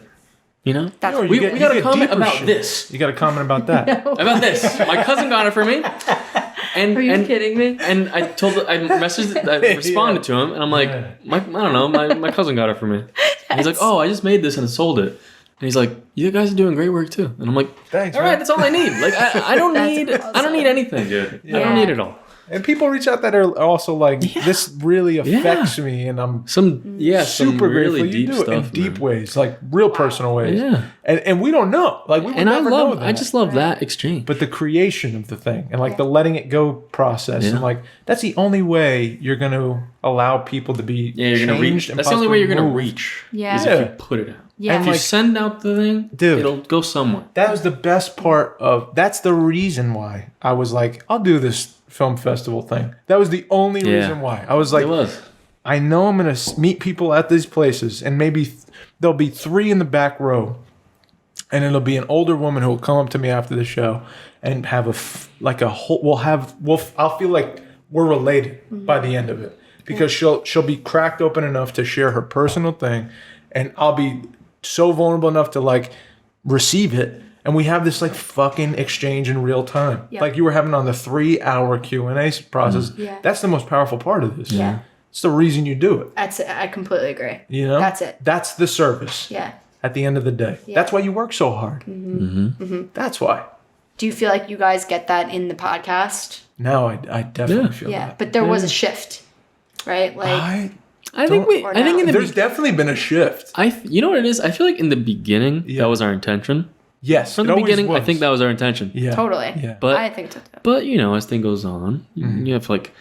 that's Or you we get- got you a get comment deeper about shit. this. You got a comment about that. About this. My cousin got it for me. And, Are you kidding me? And I responded to him, and I'm like, I don't know, my cousin got it for me. And he's like, oh, I just made this and sold it. And he's like, you guys are doing great work too. And I'm like, Thanks, all right, man. that's all I need. Like, I don't That's need, I awesome. don't need anything, dude. I don't need it all. And people reach out that are also like, this really affects me, and I'm Some super really grateful you deep do it stuff, in deep man. ways, like real personal ways. Yeah. And we don't know. Like we would And never know that. I just love that exchange. But the creation of the thing and like the letting it go process, and like that's the only way you're going to allow people to be yeah, you're gonna changed reach. and That's the only way you're gonna possibly moved. reach. Yeah. Is Yeah. if you put it out. Yeah. If And you like, send out the thing, Dude. it'll go somewhere. that was the best part of. That's the reason why I was like, I'll do this film festival thing. That was the only reason why I was like, It was. I know I'm going to meet people at these places, and maybe there'll be 3 in the back row, and it'll be an older woman who will come up to me after the show and have a whole. I'll feel like we're related by the end of it, because she'll be cracked open enough to share her personal thing, and I'll be so vulnerable enough to like receive it, And we have this like fucking exchange in real time. Yep. Like you were having on the 3-hour Q&A process. Yeah. That's the most powerful part of this. Yeah. It's the reason you do it. That's it. I completely agree. You know? That's it. That's the service. Yeah. At the end of the day. Yeah. That's why you work so hard. That's why. Do you feel like you guys get that in the podcast? Now I definitely feel Yeah. that. But there was a shift, right? Like, I think in the There's definitely been a shift. you know what it is? I feel like in the beginning Yeah. that was our intention. Yes. From it the always beginning, I was. think that was our intention. Yeah. totally. Yeah. But I think so too. But as thing goes on, you have like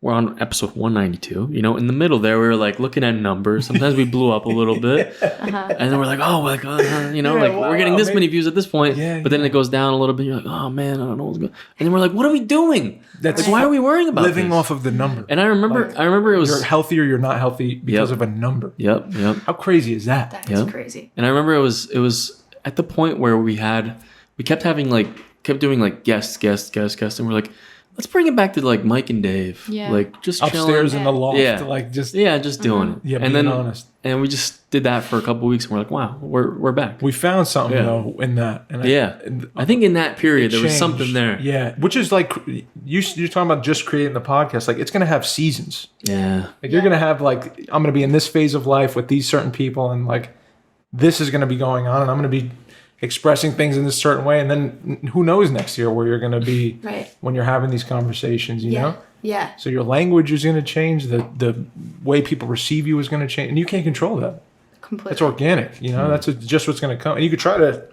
we're on episode 192. In the middle there, we were like looking at numbers. Sometimes we blew up a little bit, and then we're like, we're getting this many views at this point. Yeah, but then it goes down a little bit. You're like, oh man, I don't know what's going. And then we're like, what are we doing? That's why are we worrying about living this? off of the number. And I remember it was You're healthy or you're not healthy because Yep. of a number. Yep. How crazy is that? That is Yep. crazy. And I remember it was at the point where we kept doing like guests, and we're like, let's bring it back to like Mike and Dave, Yeah. like just Upstairs chilling. in the loft, Yeah. like just just doing it. Yeah, and being then honest. and we just did that for a couple of weeks, and we're like, wow, we're back. we found something Yeah. though in that. And I think in that period there was changed. something there. Yeah, which is like you're talking about just creating the podcast. Like it's gonna have seasons. Yeah. Like you're gonna have like I'm gonna be in this phase of life with these certain people, and like this is gonna be going on, and I'm gonna be expressing things in this certain way, and then who knows next year where you're gonna be Right. when you're having these conversations. You Yeah. know. Yeah. So your language is going to change. The way people receive you is going to change, and you can't control that. Completely. It's organic, That's just what's going to come. And you could try to,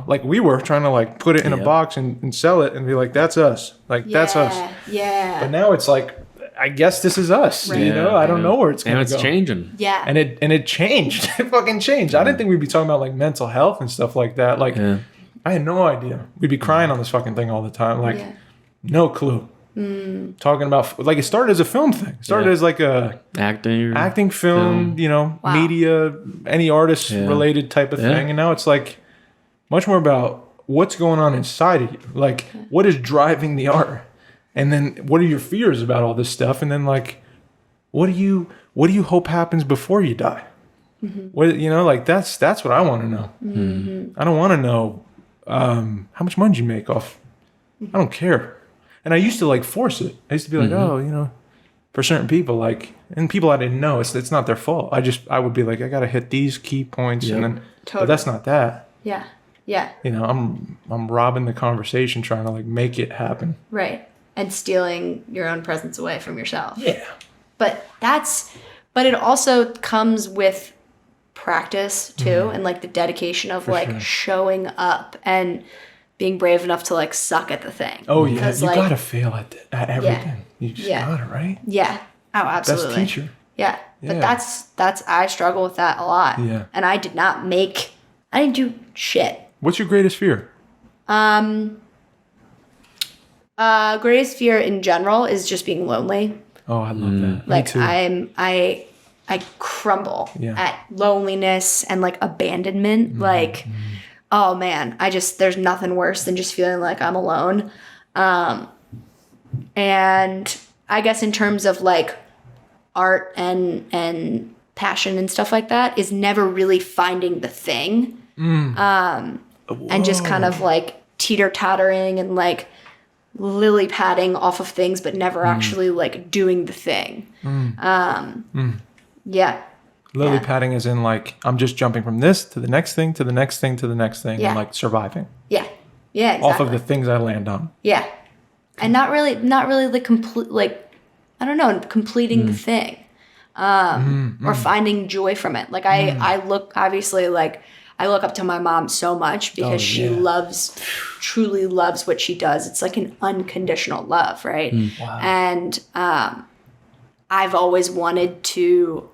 like we were trying to like put it in a Yeah. box and sell it and be like, that's us, that's us. Yeah. But now it's like, I guess this is us. Right. I don't know where it's going And to it's go. changing. Yeah. And it changed. It fucking changed. I didn't think we'd be talking about like mental health and stuff like that. Like Yeah. I had no idea. We'd be crying on this fucking thing all the time. Like Yeah. no clue. Talking about like it started as a film thing. It started Yeah. as like a acting film, Wow. media, any artist Yeah. related type of Yeah. thing. And now it's like much more about what's going on inside of you. Like what is driving the art? And then what are your fears about all this stuff? And then like what do you hope happens before you die? What like that's what I want to know. I don't want to know how much money you make off. I don't care. And I used to like force it. I used to be like, for certain people, like, and people I didn't know, it's not their fault. I would be like, I gotta hit these key points, and then, but Totally. that's not that. Yeah. Yeah. I'm robbing the conversation, trying to like make it happen. Right. And stealing your own presence away from yourself. Yeah. But it also comes with practice too, and like the dedication of like sure. showing up and being brave enough to like suck at the thing. Oh yeah, Because, you like, gotta fail at everything. You just Yeah. gotta, right? Yeah. Oh, absolutely. Best teacher. Yeah. But Yeah. that's I struggle with that a lot. Yeah. And I didn't do shit. What's your greatest fear? Greatest fear in general is just being lonely. Oh, I love that. Like Me too. I crumble Yeah. at loneliness and like abandonment. Mm-hmm. Like, oh man, there's nothing worse than just feeling like I'm alone. And I guess in terms of like art and passion and stuff like that is never really finding the thing. And just kind of like teeter-tottering and like lily padding off of things, but never actually like doing the thing. Yeah. Lily yeah. padding is in like I'm just jumping from this to the next thing to the next thing to the next thing, Yeah. and like surviving Yeah. Yeah. Exactly. off of the things I land on. Yeah. And not really the complete, like, I don't know, completing the thing. Or finding joy from it. Like I look up to my mom so much because she truly loves what she does. It's like an unconditional love, right? Wow. And I've always wanted to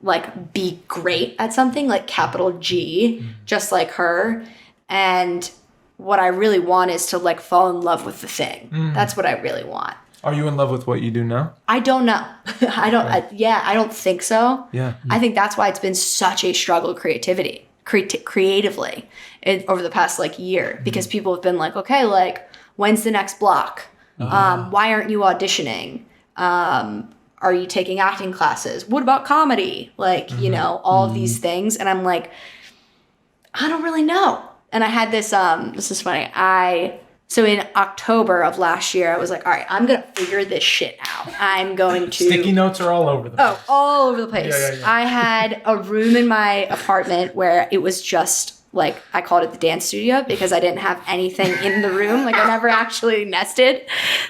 like be great at something, like capital G, just like her. And what I really want is to like fall in love with the thing. That's what I really want. Are you in love with what you do now? I don't know. I don't think so. Yeah. I think that's why it's been such a struggle creatively over the past like year, because people have been like, okay, like when's the next block? Why aren't you auditioning? Are you taking acting classes? What about comedy? Like, all of these things. And I'm like, I don't really know. And I had this, this is funny. So in October of last year, I was like, all right, I'm going to figure this shit out. I'm going to. Sticky notes are all over the place. Oh, all over the place. Yeah. I had a room in my apartment where it was just like, I called it the dance studio because I didn't have anything in the room. Like, I never actually nested.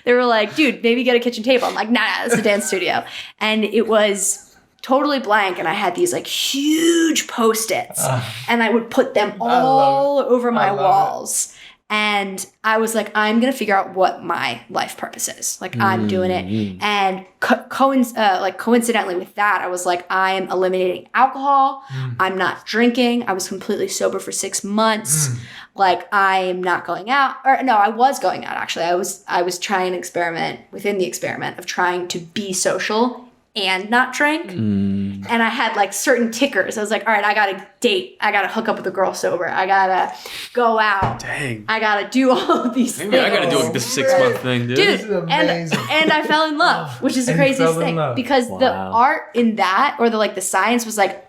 They were like, dude, maybe get a kitchen table. I'm like, nah, it's a dance studio. And it was totally blank. And I had these like huge Post-its. And I would put them all over my walls. And I was like, I'm going to figure out what my life purpose is. Like, I'm doing it. And coincidentally with that, I was like, I'm eliminating alcohol. I'm not drinking. I was completely sober for 6 months. Like, I am not going out. Or no, I was going out, actually. I was trying an experiment within the experiment of trying to be social and not drink. And I had like certain tickers. I was like, all right, I gotta date. I gotta hook up with a girl sober. I gotta go out. Dang. I gotta do all of these things. Maybe I gotta do like this 6 month thing, dude. This is amazing. And I fell in love, which is the And you craziest fell in thing. love. Because the art in that, or the science was like,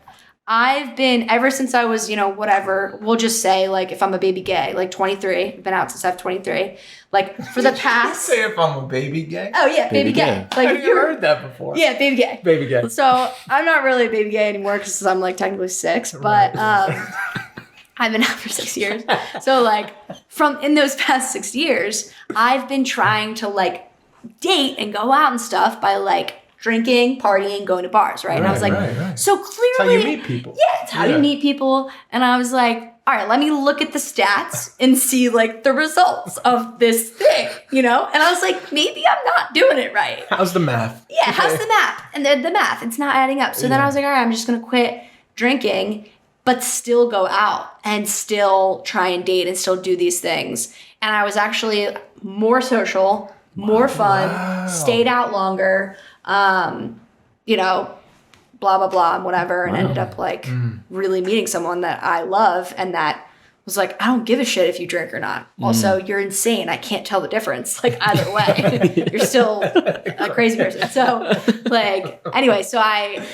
I've been, ever since I was, whatever, we'll just say, like, if I'm a baby gay, like 23, I've been out since I'm 23, like, for the past. Say if I'm a baby gay. Oh, yeah, baby gay. Like, Have you heard that before? Yeah, baby gay. Baby gay. So, I'm not really a baby gay anymore because I'm, like, technically 6, but I've been out for 6 years. So, like, in those past 6 years, I've been trying to, like, date and go out and stuff by, like, drinking, partying, going to bars, right? And I was like, so clearly. It's how you meet people. Yeah, it's how you meet people. And I was like, all right, let me look at the stats and see like the results of this thing, And I was like, maybe I'm not doing it right. How's the math? Yeah, how's the math? And the math, it's not adding up. So then I was like, all right, I'm just going to quit drinking, but still go out and still try and date and still do these things. And I was actually more social, more fun, stayed out longer, blah, blah, blah, and whatever, and ended up like really meeting someone that I love and that was like, I don't give a shit if you drink or not. Also, you're insane. I can't tell the difference. Like, either way, you're still a crazy person. So, like, anyway, so I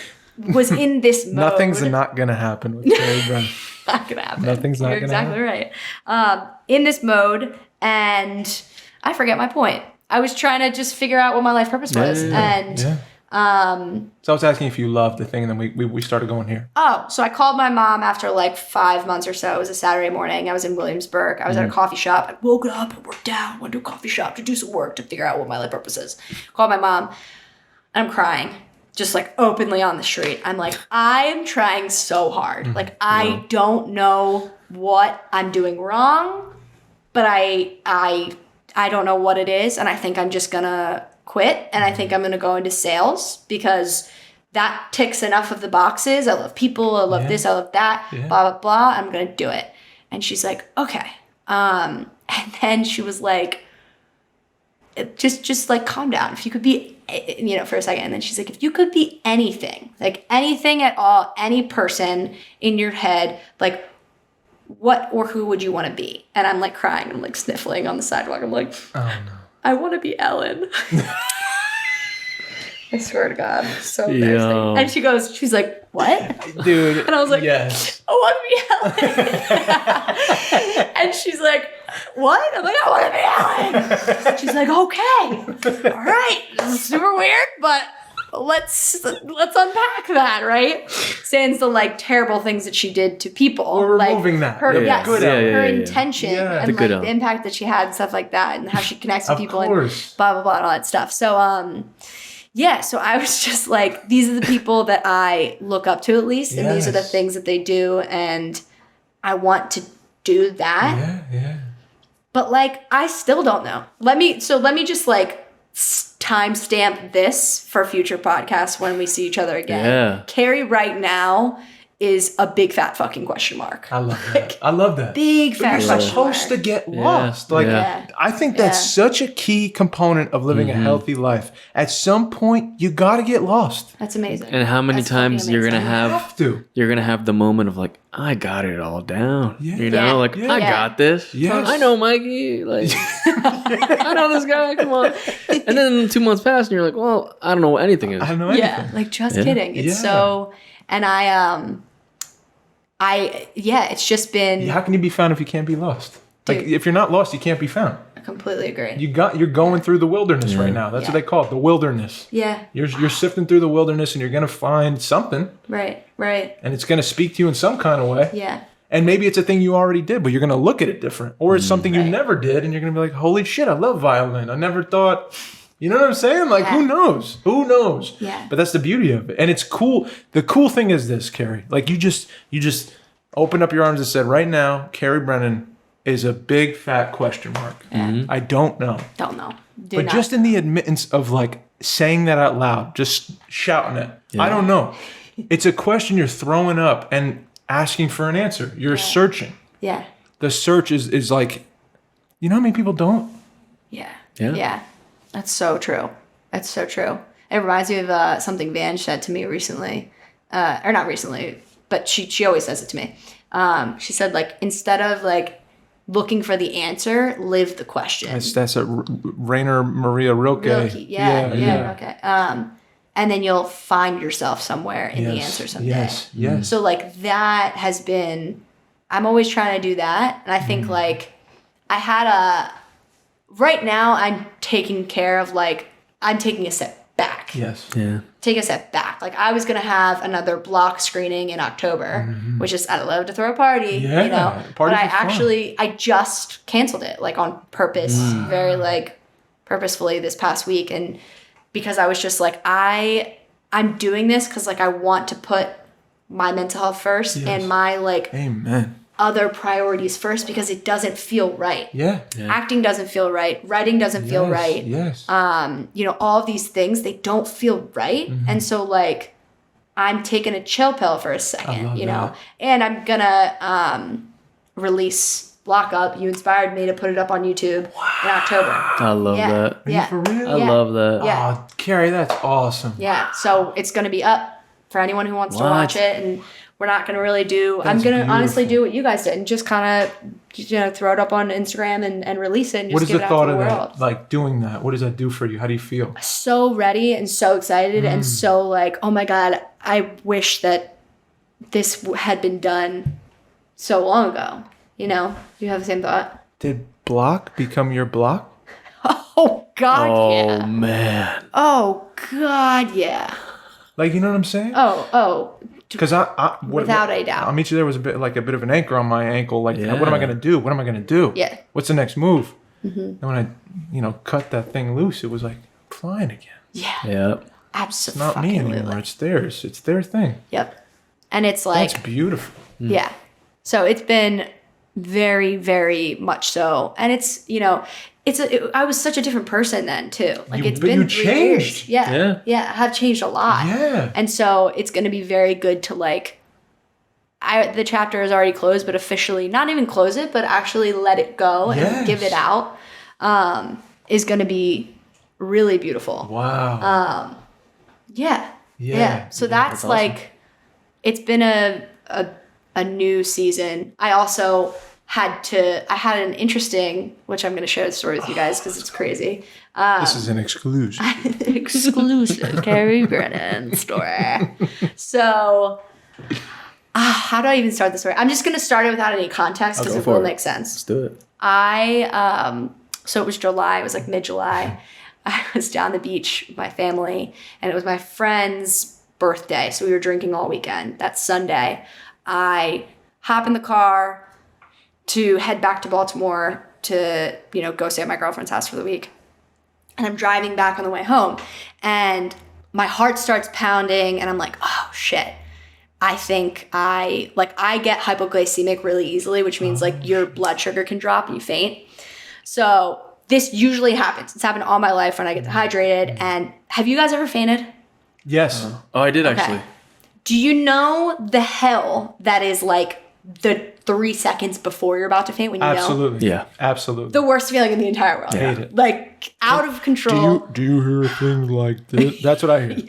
was in this mode. Nothing's not going to happen with Carrie Brennan. Not going to happen. Nothing's not going to happen. You're exactly right. In this mode, and I forget my point. I was trying to just figure out what my life purpose was. So I was asking if you loved the thing, and then we started going here. Oh, so I called my mom after like 5 months or so. It was a Saturday morning. I was in Williamsburg. I was at a coffee shop. I woke up and worked out. Went to a coffee shop to do some work to figure out what my life purpose is. Called my mom. And I'm crying. Just like openly on the street. I'm like, I'm trying so hard. Like, I don't know what I'm doing wrong, but I don't know what it is, and I think I'm just gonna quit, and I think I'm gonna go into sales because that ticks enough of the boxes. I love people, I love this, I love that, blah, blah, blah. I'm gonna do it. And she's like, okay. And then she was like, just like calm down. If you could be, for a second. And then she's like, if you could be anything, like anything at all, any person in your head, like, what or who would you want to be? And I'm like crying. I'm like sniffling on the sidewalk. I'm like, oh no, I want to be Ellen. I swear to God, it's so embarrassing. And she's like, what? Dude. And I was like, yes. I want to be Ellen. And she's like, what? I'm like, I want to be Ellen. She's like, okay, all right. This is super weird, but let's unpack that, right? Saying the like terrible things that she did to people. We're removing that. Her, her intention Yeah. and like the impact that she had and stuff like that, and how she connects with people and blah blah blah and all that stuff. So so I was just like, these are the people that I look up to at least, and these are the things that they do, and I want to do that. Yeah. But like, I still don't know. Let me just like timestamp this for future podcasts when we see each other again. Yeah. Carrie right now is a big fat fucking question mark. I love that. I love that. Big fat You're question mark. supposed to get lost. Like, I think that's such a key component of living a healthy life. At some point, you got to get lost. That's amazing. And how many times you're gonna have to. You're gonna have the moment of like, I got it all down. Yeah. You know, like I got this. Yes. I know Mikey. Like I know this guy. Come on. And then 2 months pass, and you're like, well, I don't know what anything is. I don't know anything. Yeah, like just kidding. It's so. And it's just been. How can you be found if you can't be lost? Like, Dude. if you're not lost, you can't be found. I completely agree. You're going through the wilderness right now. That's what they call it, the wilderness. Yeah. You're sifting through the wilderness, and you're gonna find something. Right. And it's gonna speak to you in some kind of way. Yeah. And maybe it's a thing you already did, but you're gonna look at it different, or it's something you never did, and you're gonna be like, "Holy shit, I love violin. I never thought." You know what I'm saying? Like, who knows? Who knows? Yeah. But that's the beauty of it, and it's cool. The cool thing is this, Carrie. Like, you just opened up your arms and said, "Right now, Carrie Brennan is a big fat question mark. I don't know." Don't know. But just in the admittance of like saying that out loud, just shouting it, I don't know. It's a question you're throwing up and asking for an answer. You're searching. Yeah. The search is like, you know how many people don't? Yeah. Yeah. Yeah. That's so true. That's so true. It reminds me of something Van said to me recently, or not recently, but she always says it to me. She said, like, instead of like looking for the answer, live the question. That's a Rainer Maria Rilke. Yeah, okay. And then you'll find yourself somewhere in the answer someday. Yes. So like that has been, I'm always trying to do that. And I think like right now I'm taking care of like, I'm taking a step back. Yes. Yeah. Take a step back. Like I was going to have another block screening in October, which is, I'd love to throw a party, Yeah, you know, but parties are fun. I just canceled it like on purpose, very like purposefully this past week. And because I was just like, I'm doing this because like I want to put my mental health first and my like Amen. other priorities first because it doesn't feel right. Yeah. Acting doesn't feel right. Writing doesn't feel right. Yes. You know, all of these things, they don't feel right. And so like I'm taking a chill pill for a second, you know, and I'm gonna release Block Up. You inspired me to put it up on YouTube in October. I love that. Are you for real? I love that. Yeah. Oh, Carrie, that's awesome. Yeah. So it's gonna be up for anyone who wants to watch it, and we're not gonna really do. I'm gonna honestly do what you guys did and just kind of throw it up on Instagram and release it and just What is give the it out thought to the of world. that? Like doing that, what does that do for you? How do you feel? So ready and so excited and so like, oh my God, I wish that this had been done so long ago. You know, do you have the same thought? Did Block become your block? Oh God, yeah. Oh man. Oh God, yeah. Like, you know what I'm saying? Oh. Because Without a doubt. I'll meet you there was a bit of an anchor on my ankle. Like, what am I gonna do? What am I gonna do? Yeah. What's the next move? And when I, cut that thing loose, it was like flying again. Yeah. Yep. Absolutely. Not me anymore. It's theirs. It's their thing. Yep. And it's like, That's beautiful. yeah. So it's been very, very much so. And it's, I was such a different person then too. Like it's been you 3 years. changed. Yeah. I have changed a lot. Yeah. And so it's going to be very good to like, the chapter is already closed, but officially not even close it, but actually let it go and give it out, is going to be really beautiful. Wow. Yeah. So that's like, it's been a new season. I also had an interesting, which I'm going to share the story with you guys because it's crazy. This is an exclusive. Exclusive Carrie Brennan story. So, how do I even start the story? I'm just going to start it without any context because it will make sense. Let's do it. So it was July. It was like mid-July. I was down the beach with my family, and it was my friend's birthday. So we were drinking all weekend. That Sunday, I hop in the car to head back to Baltimore to, go stay at my girlfriend's house for the week. And I'm driving back on the way home, and my heart starts pounding, and I'm like, oh shit. I think I get hypoglycemic really easily, which means like your blood sugar can drop and you faint. So this usually happens. It's happened all my life when I get dehydrated. And have you guys ever fainted? Yes. Oh, I did actually. Do you know the hell that is like the 3 seconds before you're about to faint when you know? Absolutely. Yeah. Absolutely. The worst feeling in the entire world. Hate it. Like out of control. Do you hear things like this? That's what I hear.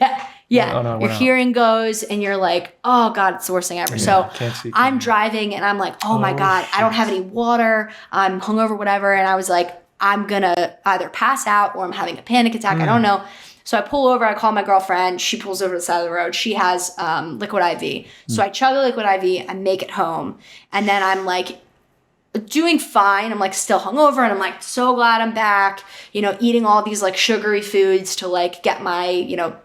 Yeah. Oh, no, your hearing goes and you're like, oh God, it's the worst thing ever. So can't see I'm driving and I'm like, oh my God, I don't have any water. I'm hungover, whatever. And I was like, I'm going to either pass out or I'm having a panic attack. I don't know. So I pull over, I call my girlfriend. She pulls over to the side of the road. She has liquid IV. So I chug a liquid IV, I make it home. And then I'm like doing fine. I'm like still hungover and I'm like so glad I'm back, you know, eating all these like sugary foods to like get my, you know,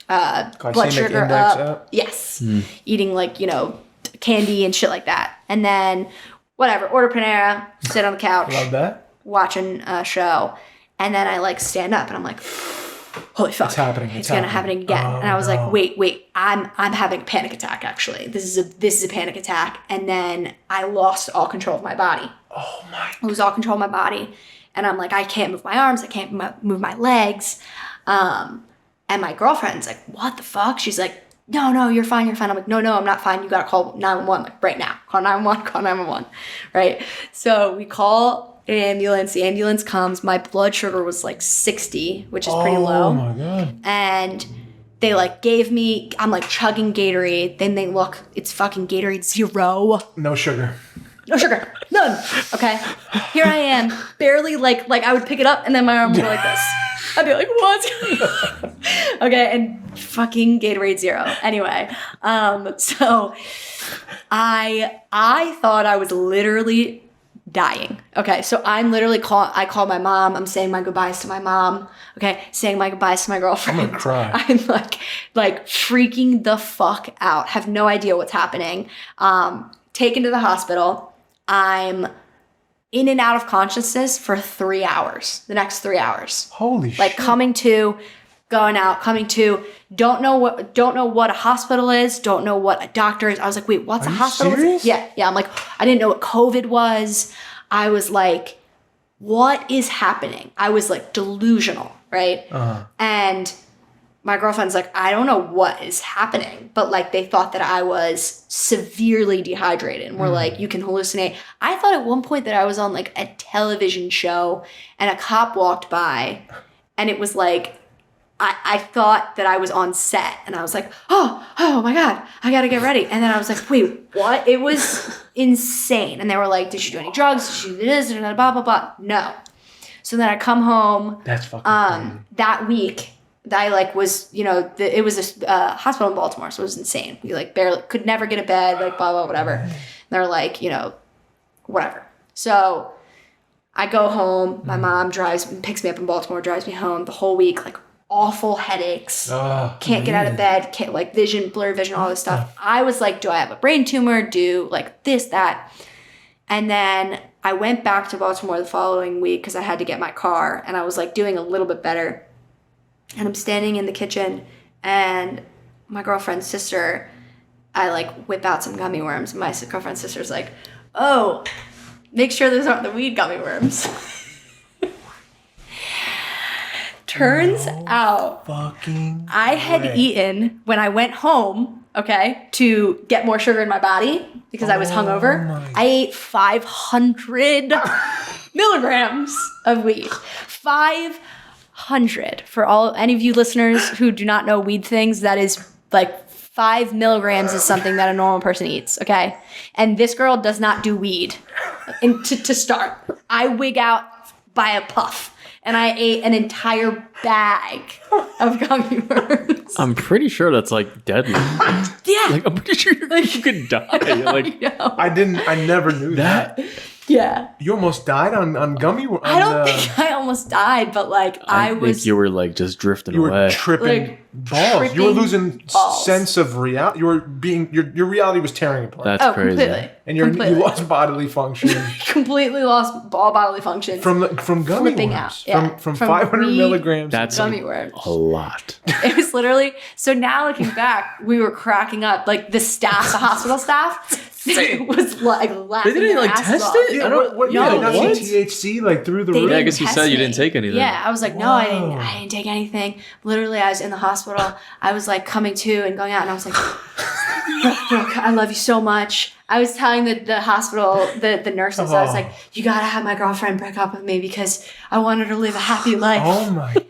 blood sugar up. Yes. Eating like, you know, candy and shit like that. And then whatever, order Panera, sit on the couch. Love that. Watching a show. And then I like stand up and I'm like, holy fuck. It's happening. It's gonna happen again. And I was like, wait, I'm having a panic attack actually. This is a panic attack. And then I lost all control of my body. Oh my. I lose all control of my body. And I'm like, I can't move my arms, I can't move my legs. And my girlfriend's like, what the fuck? She's like, no, you're fine. I'm like, no, I'm not fine. You gotta call 911 like right now. Call 911, right? So we call an ambulance. The ambulance comes. My blood sugar was like 60, which is pretty low. Oh my God. And they like gave me, I'm like chugging Gatorade. Then they look, it's fucking Gatorade 0. No sugar. No sugar. None. Okay. Here I am, barely like I would pick it up and then my arm would go like this. I'd be like, what? Okay, and fucking Gatorade 0. Anyway, so I thought I was literally dying. Okay, so I call my mom. I'm saying my goodbyes to my mom. Okay, saying my goodbyes to my girlfriend. I'm gonna cry. I'm like freaking the fuck out. Have no idea what's happening. Taken to the hospital. I'm in and out of consciousness for 3 hours. The next 3 hours. Holy shit. Like coming to, going out, coming to, don't know what a hospital is, don't know what a doctor is. I was like, wait, what's a hospital? Serious? Yeah. I'm like, I didn't know what COVID was. I was like, what is happening? I was like delusional, right? And my girlfriend's like, I don't know what is happening, but like they thought that I was severely dehydrated and we're like, you can hallucinate. I thought at one point that I was on like a television show and a cop walked by and it was like, I thought that I was on set and I was like, oh my God, I gotta get ready. And then I was like, wait, what? It was insane. And they were like, did you do any drugs? Did you do this? Blah, blah, blah. No. So then I come home. That's fucking crazy. That week. I like was, you know, it was a hospital in Baltimore, so it was insane. We like barely could never get a bed, like blah, blah, whatever. And they're like, you know, whatever. So I go home. My mom picks me up in Baltimore, drives me home the whole week, like awful headaches. Can't get out of bed, can't like blurry vision, all this stuff. I was like, do I have a brain tumor? Do like this, that. And then I went back to Baltimore the following week because I had to get my car and I was like doing a little bit better. And I'm standing in the kitchen and my girlfriend's sister, I like whip out some gummy worms. And my girlfriend's sister's like, oh, make sure those aren't the weed gummy worms. Turns out I had eaten when I went home, okay, to get more sugar in my body because I was hungover. I ate 500 milligrams of weed. 500. For any of you listeners who do not know weed things, that is like 5 milligrams is something that a normal person eats, okay? And this girl does not do weed to start. I wig out by a puff. And I ate an entire bag of gummy worms. I'm pretty sure that's like deadly. Yeah. Like I'm pretty sure you could die. Like I never knew that. Yeah. You almost died on gummy worms. I don't think I almost died, but like I think you were like just drifting away. You were tripping balls. You were losing sense of reality. You were being your reality was tearing apart. That's crazy. Completely. And you lost bodily function. Completely lost all bodily function. From gummy Flipping worms. out. Yeah. From 500 milligrams. That's gummy worms. A lot. It was literally, so now looking back, we were cracking up. Like the staff, the hospital staff, was like laughing. They didn't their like asses test off. it? Yeah, I don't what, no, not what? see THC like through the They roof? Yeah, I didn't guess you test said you me. didn't take anything. Yeah, I was like, no, I didn't take anything. Literally, I was in the hospital. I was like coming to and going out, and I was like, Brooke, I love you so much. I was telling the hospital, the nurses, I was like, you gotta have my girlfriend break up with me because I want her to live a happy life. Oh my God.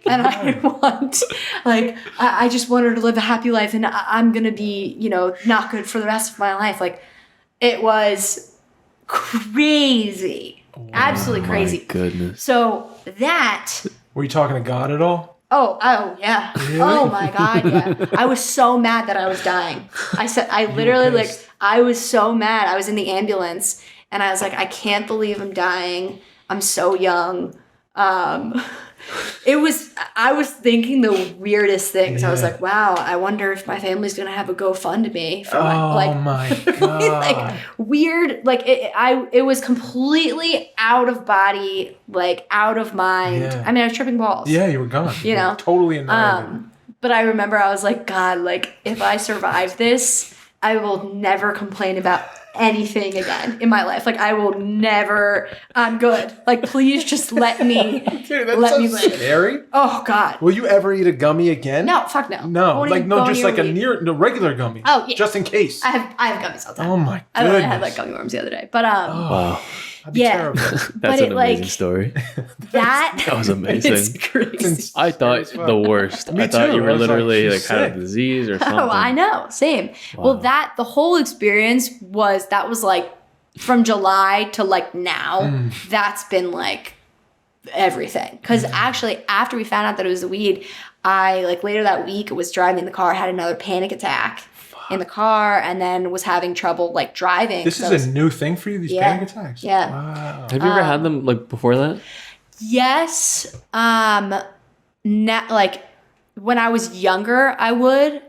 And I just want her to live a happy life, and I'm gonna be, you know, not good for the rest of my life. Like, it was crazy. Absolutely crazy. My goodness. So that... Were you talking to God at all? Oh yeah. Really? Oh my God, yeah. I was so mad that I was dying. I literally like, pissed. I was so mad. I was in the ambulance and I was like, I can't believe I'm dying. I'm so young. I was thinking the weirdest things. I was Yeah. like, wow, I wonder if my family's going to have a GoFundMe for Oh my God. like weird, like it was completely out of body, like out of mind. Yeah. I mean, I was tripping balls. Yeah, you were gone. You know? Totally annihilated. But I remember I was like, God, like if I survive this, I will never complain about anything again in my life. Like I will never. I'm good. Like please just let me. Dude, that's let so me live. scary. Oh God. Will you ever eat a gummy again? No, fuck no. I No, won't like even no, go just near like a weed. regular gummy. Oh, yeah. Just in case. I have gummies all the time. Oh my I goodness. literally had like gummy worms the other day. But Wow. That'd be yeah. terrible. That's But an it, amazing like- story. that That was amazing. It's crazy. I thought Scary as the fuck. worst. Me I thought too. you I were was like, literally like she's had a sick. disease or something. Oh, I know. Same. Well, Wow. the whole experience was like from July to like now. That's been like everything. Because actually, after we found out that it was the weed, I like later that week was driving in the car, had another panic attack in the car, and then was having trouble like driving. This So is a new thing for you, these Yeah. panic attacks? Yeah. Wow. Have you ever had them like before that? Yes. Like when I was younger, I would.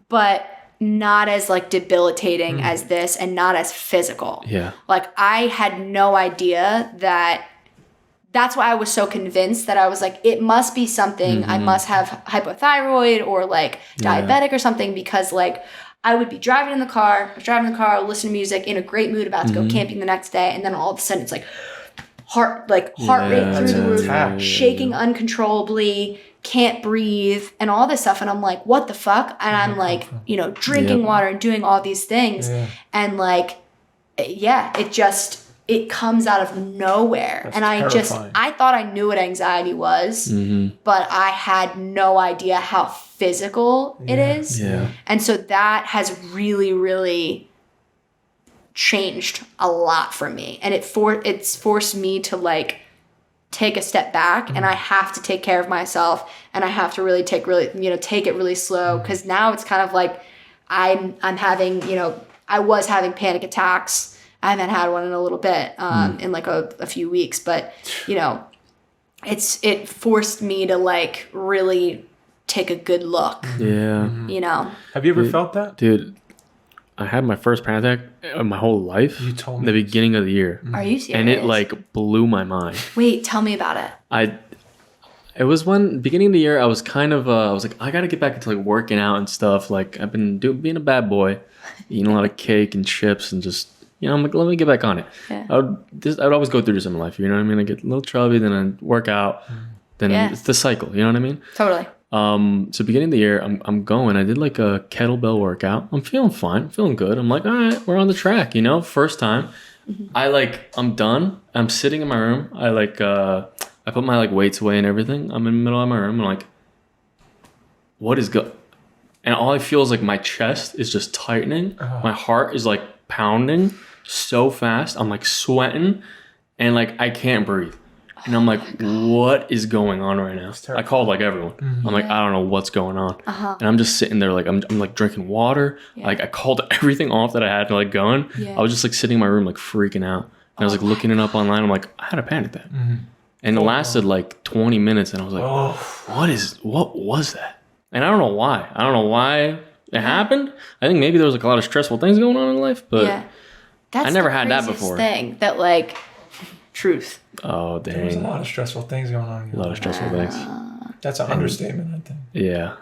But not as like debilitating as this and not as physical. Yeah. Like I had no idea that. That's why I was so convinced that I was like, it must be something. I must have hypothyroid or like diabetic or something, because like I would be driving in the car, listening to music, in a great mood, about to go camping the next day, and then all of a sudden it's like heart rate through the roof, attack. shaking uncontrollably, can't breathe, and all this stuff. And I'm like, what the fuck? And I'm like, drinking Yep. water and doing all these things, Yeah. and like, yeah, it comes out of nowhere. That's and terrifying. I thought I knew what anxiety was, but I had no idea how physical it is. Yeah. And so that has really, really changed a lot for me. And it's forced me to like take a step back, and I have to take care of myself, and I have to really take it really slow. Cause now it's kind of like I'm having, I was having panic attacks. I haven't had one in a little bit, in like a few weeks, but it forced me to like really take a good look, Yeah. Have you ever felt that? Dude, I had my first panic attack in my whole life. You told in me the beginning of the year. Are you serious? And it like blew my mind. Wait, tell me about it. It was when beginning of the year I was kind of I was like, I gotta get back into like working out and stuff. Like I've been being a bad boy, eating a lot of cake and chips, and just I'm like, let me get back on it. Yeah. I'd always go through this in my life. You know what I mean? I get a little chubby, then I work out, then Yeah. it's the cycle. You know what I mean? Totally. So beginning of the year, I'm going. I did like a kettlebell workout. I'm feeling fine. I'm feeling good. I'm like, all right, we're on the track. First time. I'm done. I'm sitting in my room. I put my like weights away and everything. I'm in the middle of my room. I'm like, what is and all I feel is like my chest is just tightening. My heart is like pounding so fast. I'm like sweating, and like I can't breathe. And I'm like, what is going on right now? I called like everyone. I'm like, I don't know what's going on. And I'm just sitting there like I'm like drinking water. Yeah. Like I called everything off that I had like going. Yeah. I was just like sitting in my room like freaking out. And I was like looking it up online. I'm like, I had a panic attack. And it lasted like 20 minutes, and I was like, what was that? And I don't know why. I don't know why it happened. I think maybe there was like a lot of stressful things going on in life, but Yeah. That's I never the had that craziest before. thing that like truth. oh There's a dang. lot of stressful things going on. A lot of stressful things. That's an understatement, I think. Yeah.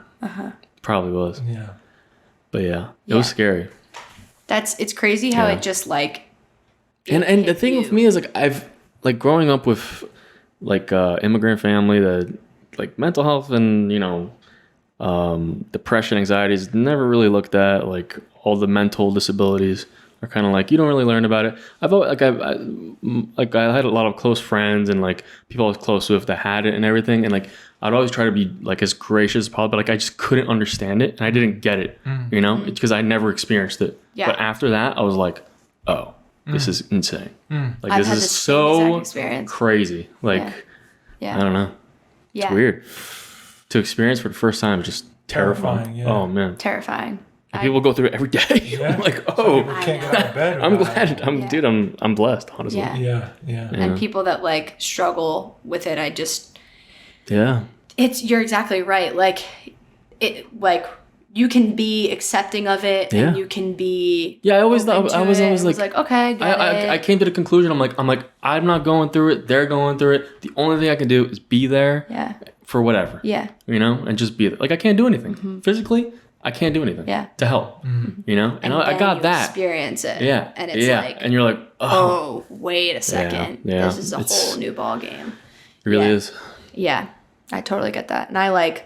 Probably was. Yeah. But yeah, it was scary. It's crazy how Yeah. it just like And the hit thing you. with me is like I've like growing up with like immigrant family, that like mental health and depression, anxiety is never really looked at. Like all the mental disabilities are kind of like you don't really learn about it. I had a lot of close friends and like people I was close with that had it and everything, and like I'd always try to be like as gracious as possible, but like I just couldn't understand it and I didn't get it, because I never experienced it. Yeah. But after that, I was like, oh, this is insane. Like I've this had is the same exact so experience. crazy. Like Yeah. I don't know. Yeah. It's weird. To experience for the first time is just terrifying. Terrifying, yeah. Oh, man. Terrifying. And people go through it every day. Yeah. I'm like, Some oh, people can't get out of bed. I'm without glad. it. Dude, I'm blessed, honestly. Yeah. Yeah. And people that like struggle with it, Yeah. you're exactly right. Like you can be accepting of it, Yeah. and you can be. Yeah, I always open thought, I to was it. always It was like, okay, get I it. came to the conclusion. I'm like, I'm not going through it. They're going through it. The only thing I can do is be there Yeah. for whatever. Yeah. You know, and just be there. Like, I can't do anything physically. I can't do anything. Yeah. To help. You know, and I then got you that. Experience it. Yeah. And it's like, and you're like, oh, oh, wait a second. Yeah. This is a It's- whole new ball game. it really yeah. is. Yeah, I totally get that. And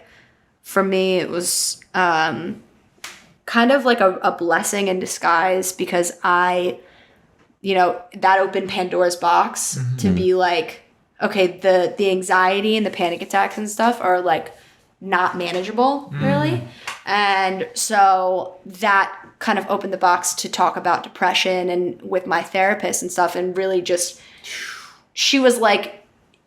for me, it was kind of like a blessing in disguise, because that opened Pandora's box to be like, okay, the anxiety and the panic attacks and stuff are like not manageable, really. And so that kind of opened the box to talk about depression and with my therapist and stuff, and really just, she was like,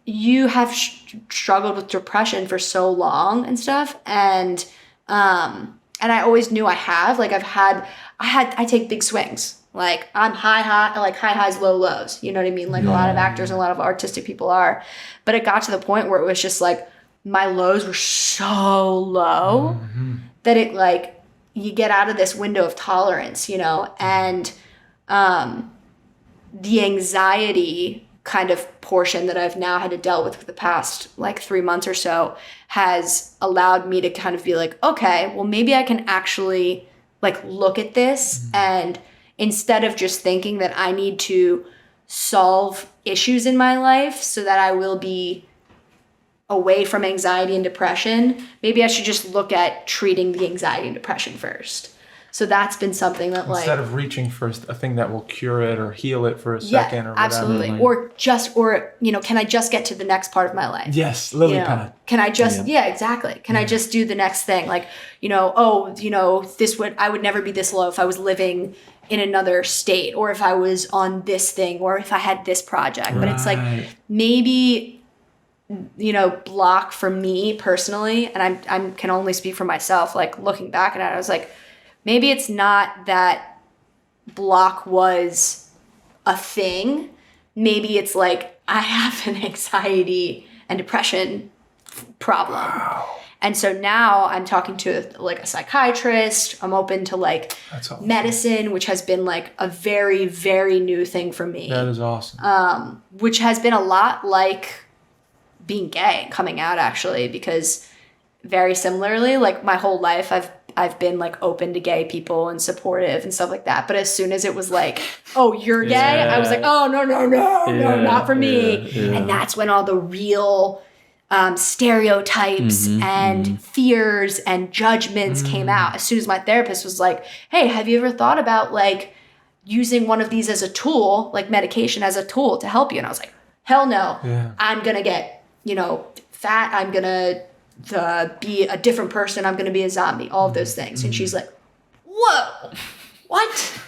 you have struggled with depression for so long and stuff. And I always knew I have, like, I take big swings. Like, I'm high, like high highs, low lows. You know what I mean? Like a lot of actors and a lot of artistic people are. But it got to the point where it was just like, my lows were so low that it like, you get out of this window of tolerance, and the anxiety kind of portion that I've now had to deal with for the past like 3 months or so has allowed me to kind of be like, okay, well, maybe I can actually like look at this, and instead of just thinking that I need to solve issues in my life so that I will be away from anxiety and depression, maybe I should just look at treating the anxiety and depression first. So that's been something that like, instead of reaching for a thing that will cure it or heal it for a second or whatever. absolutely. Like, Or can I just get to the next part of my life? yes, lily You know, pad. can I just, exactly. Can I just do the next thing? Like, I would never be this low if I was living in another state, or if I was on this thing, or if I had this project. But it's like, maybe, block for me personally, and I can only speak for myself, like looking back at it, I was like, maybe it's not that block was a thing. Maybe it's like, I have an anxiety and depression problem. Wow. And so now I'm talking to like a psychiatrist. I'm open to like That's awesome. medicine, which has been like a very, very new thing for me. That is awesome. Which has been a lot like being gay, coming out actually, because very similarly, like my whole life I've been like open to gay people and supportive and stuff like that. But as soon as it was like, oh, you're gay, I was like, oh, no, not for me. Yeah. And that's when all the real stereotypes and fears and judgments came out. As soon as my therapist was like, hey, have you ever thought about like using one of these as a tool, like medication as a tool to help you? And I was like, hell no. Yeah. I'm going to get, fat. I'm going to be a different person. I'm going to be a zombie, all of those things. And she's like, whoa, what?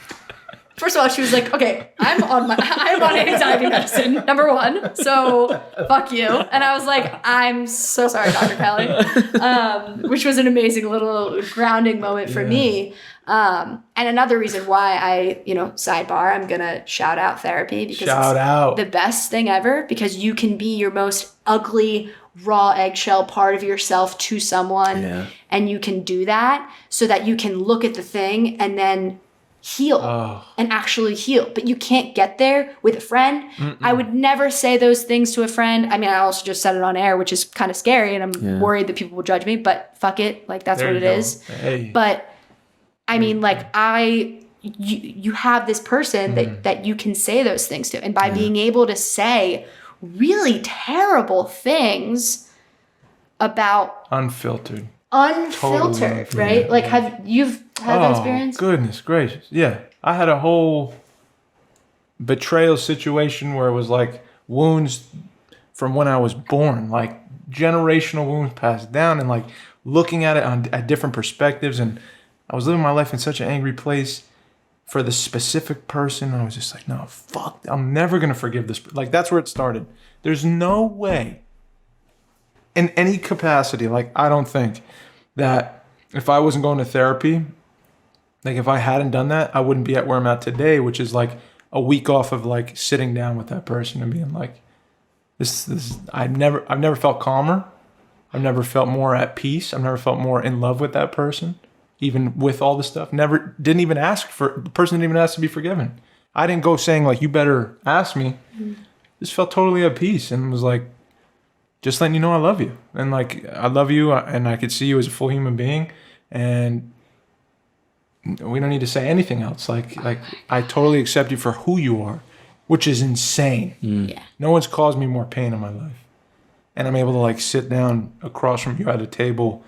First of all, she was like, okay, I'm on anxiety medicine, number one. So fuck you. And I was like, I'm so sorry, Dr. Kelly, which was an amazing little grounding moment for me. And another reason why I, sidebar, I'm going to shout out therapy, because it's the best thing ever, because you can be your most ugly, raw eggshell part of yourself to someone, and you can do that so that you can look at the thing and then heal and actually heal. But you can't get there with a friend. I would never say those things to a friend. I mean, I also just said it on air, which is kind of scary, and I'm worried that people will judge me, but fuck it. Like, that's what it is. Hey. But I mean, like, you have this person that you can say those things to. And by being able to say really terrible things about Unfiltered. unfiltered, right? Like, have you've had that experience? Goodness gracious. Yeah. I had a whole betrayal situation where it was like wounds from when I was born, like generational wounds passed down, and like looking at it at different perspectives. And I was living my life in such an angry place for the specific person. I was just like, no, fuck, I'm never going to forgive this. Like, that's where it started. There's no way in any capacity, like I don't think that if I wasn't going to therapy, like if I hadn't done that, I wouldn't be at where I'm at today, which is like a week off of like sitting down with that person and being like, this I've never felt calmer. I've never felt more at peace. I've never felt more in love with that person, even with all this stuff. The person didn't even ask to be forgiven. I didn't go saying like, you better ask me. Just felt totally at peace and was like, just letting you know I love you. And like, I love you and I could see you as a full human being. And we don't need to say anything else. Like I totally accept you for who you are, which is insane. Yeah. No one's caused me more pain in my life. And I'm able to like sit down across from you at a table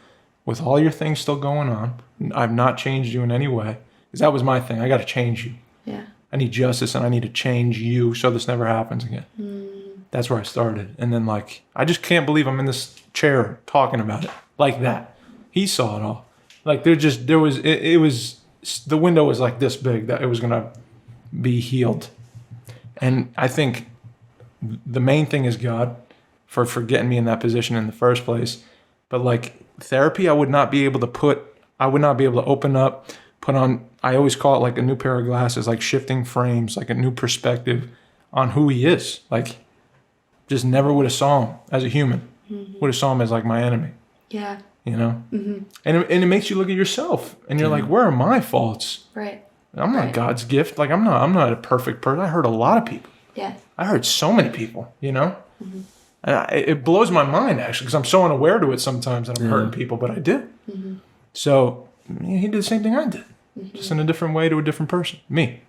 with all your things still going on. I've not changed you in any way. Because that was my thing. I got to change you. Yeah. I need justice and I need to change you so this never happens again. That's where I started. And then like, I just can't believe I'm in this chair talking about it like that. He saw it all. Like it was, the window was like this big that it was going to be healed. And I think the main thing is God for getting me in that position in the first place. But like therapy, I would not be able to open up, put on, I always call it like a new pair of glasses, like shifting frames, like a new perspective on who he is. Like just never would have saw him as a human. Would have saw him as like my enemy. Yeah. You know? And it makes you look at yourself and you're like, where are my faults? Right. I'm not God's gift. Like I'm not a perfect person. I hurt a lot of people. Yeah. I hurt so many people, you know? And it blows my mind actually, because I'm so unaware to it sometimes that I'm hurting people, but I do. So he did the same thing I did, just in a different way to a different person, me.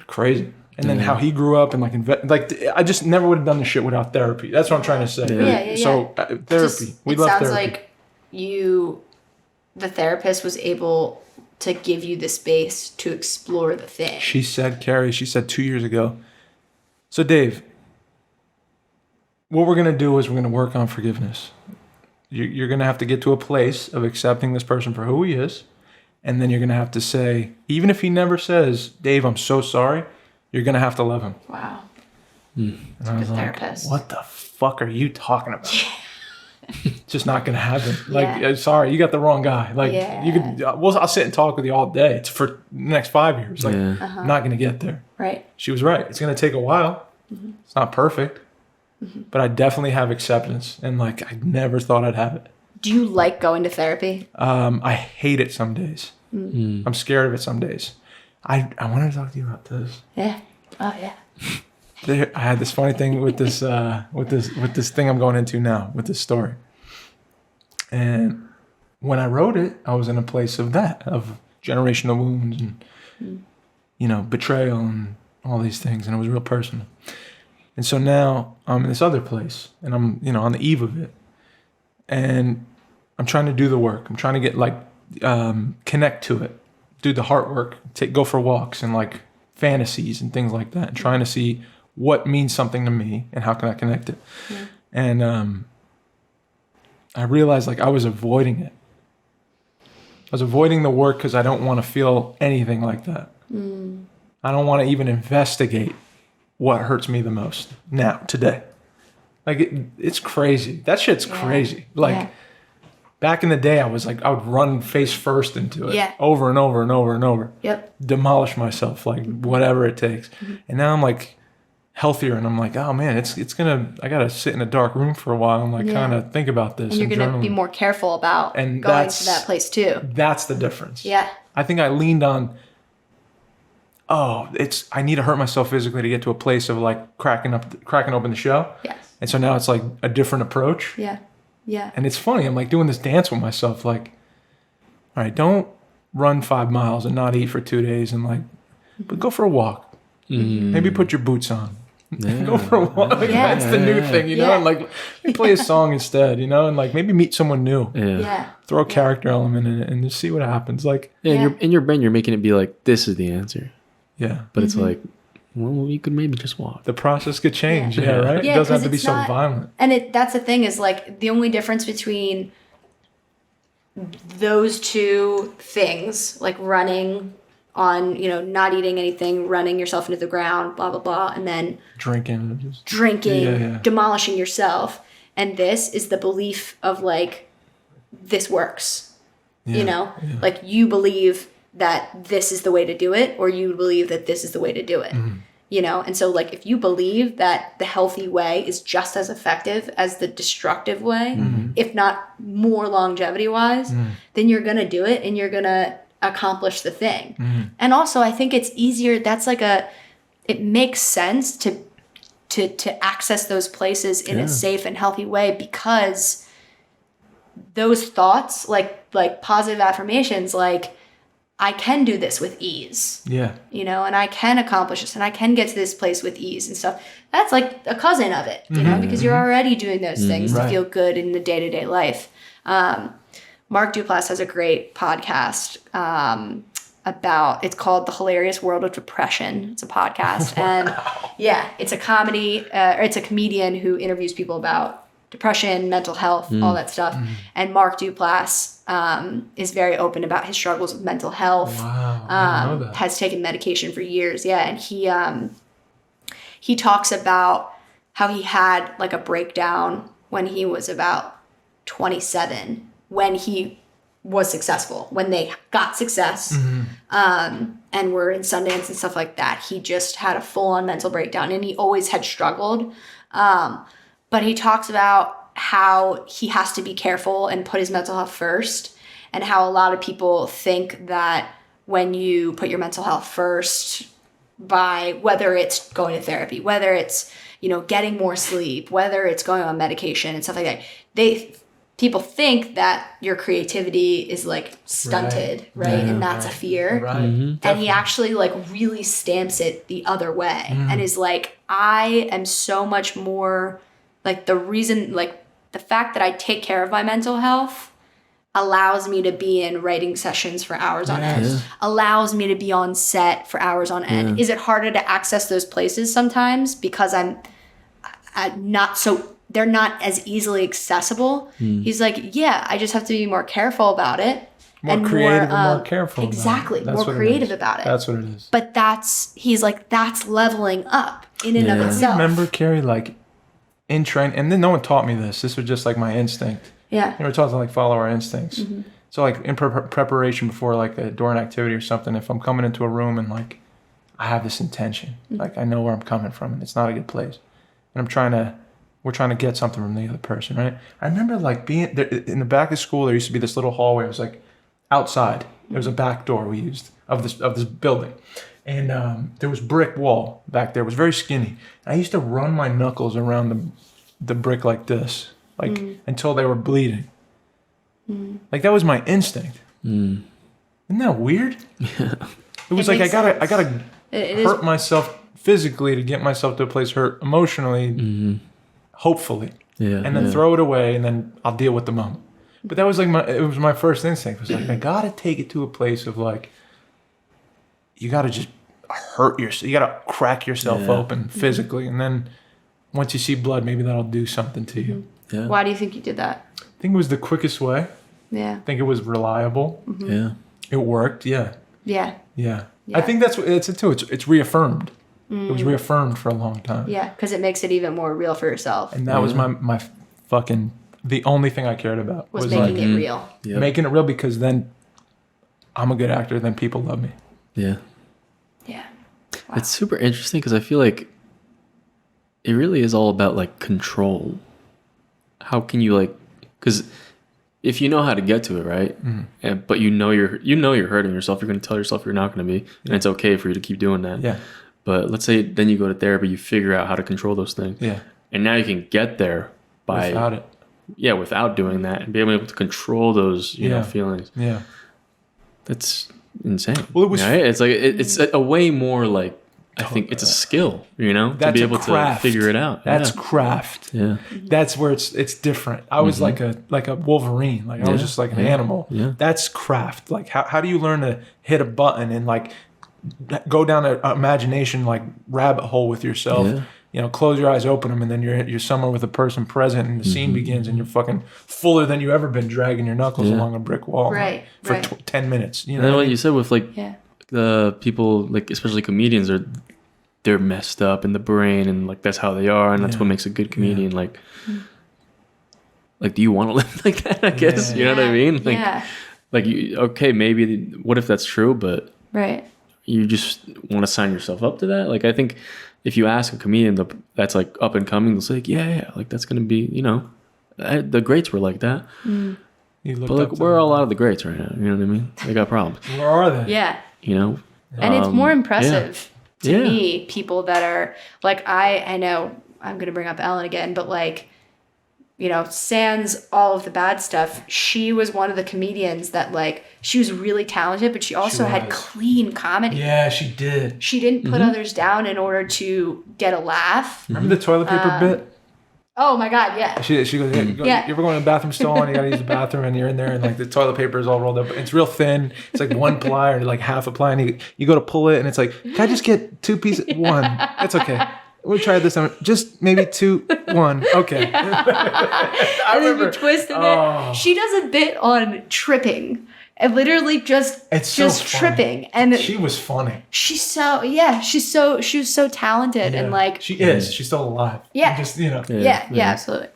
Crazy. And then how he grew up and like I just never would have done this shit without therapy. That's what I'm trying to say. Yeah. So therapy, we love therapy. It sounds like the therapist was able to give you the space to explore the thing. She said 2 years ago, so Dave, what we're going to do is we're going to work on forgiveness. You're going to have to get to a place of accepting this person for who he is. And then you're going to have to say, even if he never says, Dave, I'm so sorry, you're going to have to love him. Wow. And I was like, therapist. what the fuck are you talking about? It's just not going to happen. Like, sorry, you got the wrong guy. Like, you could, I'll sit and talk with you all day for the next 5 years. Like, I'm not going to get there. Right. She was right. It's going to take a while. It's not perfect. But I definitely have acceptance. And like, I never thought I'd have it. Do you like going to therapy? I hate it some days. I'm scared of it some days. I wanted to talk to you about this. Yeah. Oh yeah. I had this funny thing with this with this thing I'm going into now with this story. And when I wrote it, I was in a place of generational wounds and betrayal and all these things, and it was real personal. And so now I'm in this other place, and I'm on the eve of it, and I'm trying to do the work. I'm trying to get connect to it, do the heart work, go for walks and like fantasies and things like that, and trying to see what means something to me and how can I connect it. Yeah. And I realized like I was avoiding it. I was avoiding the work because I don't want to feel anything like that. I don't want to even investigate what hurts me the most now, today. Like it's crazy. That shit's crazy. Like back in the day, I would run face first into it over and over and over and over. Yep. Demolish myself, like whatever it takes. And now I'm like healthier, and I'm like, oh man, I gotta sit in a dark room for a while and like kind of think about this. And you're gonna be more careful about going to that place too. That's the difference. Yeah. I think I leaned on, I need to hurt myself physically to get to a place of like cracking open the shell. Yes. And so now it's like a different approach. Yeah. Yeah. And it's funny, I'm like doing this dance with myself, like, all right, don't run 5 miles and not eat for 2 days and like, but go for a walk. Maybe put your boots on. Go for a walk. That's the new thing, and like play a song instead, and like maybe meet someone new. Throw a character element in it and just see what happens. Like in your brain, you're making it be like, this is the answer. Yeah. But it's like, well, you could maybe just walk. The process could change, right? Yeah, it doesn't have to be so violent. And that's the thing is like the only difference between those two things, like running on, not eating anything, running yourself into the ground, blah, blah, blah, and then drinking, demolishing yourself. And this is the belief of like, this works, you know, like you believe that this is the way to do it, or you believe that this is the way to do it, you know? And so like, if you believe that the healthy way is just as effective as the destructive way, if not more longevity wise, then you're going to do it and you're going to accomplish the thing. And also I think it's easier. That's like it makes sense to access those places in a safe and healthy way, because those thoughts, like positive affirmations, like I can do this with ease. Yeah. You know, and I can accomplish this and I can get to this place with ease and stuff. That's like a cousin of it, you know, because you're already doing those things to feel good in the day-to-day life. Mark Duplass has a great podcast it's called The Hilarious World of Depression. It's a podcast. And yeah, it's a comedy, or it's a comedian who interviews people about depression, mental health, all that stuff. And Mark Duplass is very open about his struggles with mental health. Wow, I didn't know that. Has taken medication for years. Yeah. And he talks about how he had like a breakdown when he was about 27, when he was successful, when they got success, and were in Sundance and stuff like that. He just had a full-on mental breakdown, and he always had struggled. But he talks about how he has to be careful and put his mental health first, and how a lot of people think that when you put your mental health first, by whether it's going to therapy, whether it's, you know, getting more sleep, whether it's going on medication and stuff like that, people think that your creativity is like stunted, right? And that's a fear. Right. And he actually like really stamps it the other way and is like, I am so much more like the fact that I take care of my mental health allows me to be in writing sessions for hours on end, allows me to be on set for hours on end. Is it harder to access those places sometimes because I'm they're not as easily accessible? He's like, yeah, I just have to be more careful about it. More creative and more careful. Exactly. More creative about it. That's what it is. But he's like, that's leveling up in and of itself. I remember, Carrie, like in training, and then no one taught me this. This was just like my instinct. Yeah. We're taught to like follow our instincts. So like in preparation before like during an activity or something, if I'm coming into a room and like I have this intention, like I know where I'm coming from and it's not a good place, and we're trying to get something from the other person, right? I remember like being there, in the back of school, there used to be this little hallway. It was like outside. There was a back door we used of this building. And there was brick wall back there. It was very skinny. And I used to run my knuckles around the brick like this, like until they were bleeding. Like that was my instinct. Isn't that weird? Yeah. It was like I gotta hurt myself physically to get myself to a place hurt emotionally, hopefully. Yeah. And then throw it away, and then I'll deal with the moment. But that was like it was my first instinct. It was like I gotta take it to a place of like you gotta just hurt yourself. You gotta crack yourself open physically, and then once you see blood, maybe that'll do something to you. Yeah. Why do you think you did that? I think it was the quickest way. Yeah. I think it was reliable. Yeah. It worked. Yeah. Yeah. Yeah. I think that's what it's it too. It's reaffirmed. It was reaffirmed for a long time. Yeah, because it makes it even more real for yourself. And that was my fucking the only thing I cared about was making it real. Yep. Making it real, because then I'm a good actor. Then people love me. Yeah. Yeah. Wow. It's super interesting because I feel like it really is all about like control. How can you like, because if you know how to get to it, right? But you know you're hurting yourself, you're going to tell yourself you're not going to be, and it's okay for you to keep doing that. Yeah. But let's say then you go to therapy, you figure out how to control those things. Yeah. And now you can get there by without it. Yeah, without doing that, and be able to control those you know feelings. Yeah. That's insane. Well, it was. Right? It's like it's a way more like. I think it's a skill, you know, to be able to figure it out. That's craft. Yeah. That's where it's different. I was like a Wolverine. Like I was just like an animal. Yeah. That's craft. Like how do you learn to hit a button and like go down an imagination like rabbit hole with yourself? Yeah. You know, close your eyes, open them, and then you're somewhere with a person present, and the scene begins, and you're fucking fuller than you ever been dragging your knuckles along a brick wall for 10 minutes. You know, and then what you said with like the people, like especially comedians, they're messed up in the brain, and like that's how they are, and that's what makes a good comedian. Like like, do you want to live like that? I guess, you know what I mean? Like, Yeah. like okay, maybe what if that's true, but Right. you just want to sign yourself up to that? Like, I think if you ask a comedian that's like up and coming, they'll say, like, yeah, like that's going to be, the greats were like that. But like, where are a lot of the greats right now? You know what I mean? They got problems. Where are they? Yeah. And it's more impressive to Yeah. me, people that are like, I know I'm going to bring up Ellen again, but like, sans all of the bad stuff, she was one of the comedians that like, she was really talented, but she also had clean comedy. Yeah, she did. She didn't put others down in order to get a laugh. Remember the toilet paper bit? Oh my God, yeah. She goes, you ever go in the bathroom stall and you gotta use the bathroom and you're in there and like the toilet paper is all rolled up. It's real thin. It's like one ply or like half a ply and you go to pull it and it's like, can I just get 2 pieces? 1. It's okay. We'll try this time. Just maybe 2, 1. Okay. I And then remember. you twist it. She does a bit on tripping. And literally just funny. tripping. And She was funny. she was so talented and like She is. She's still alive. Yeah. Just, yeah, absolutely.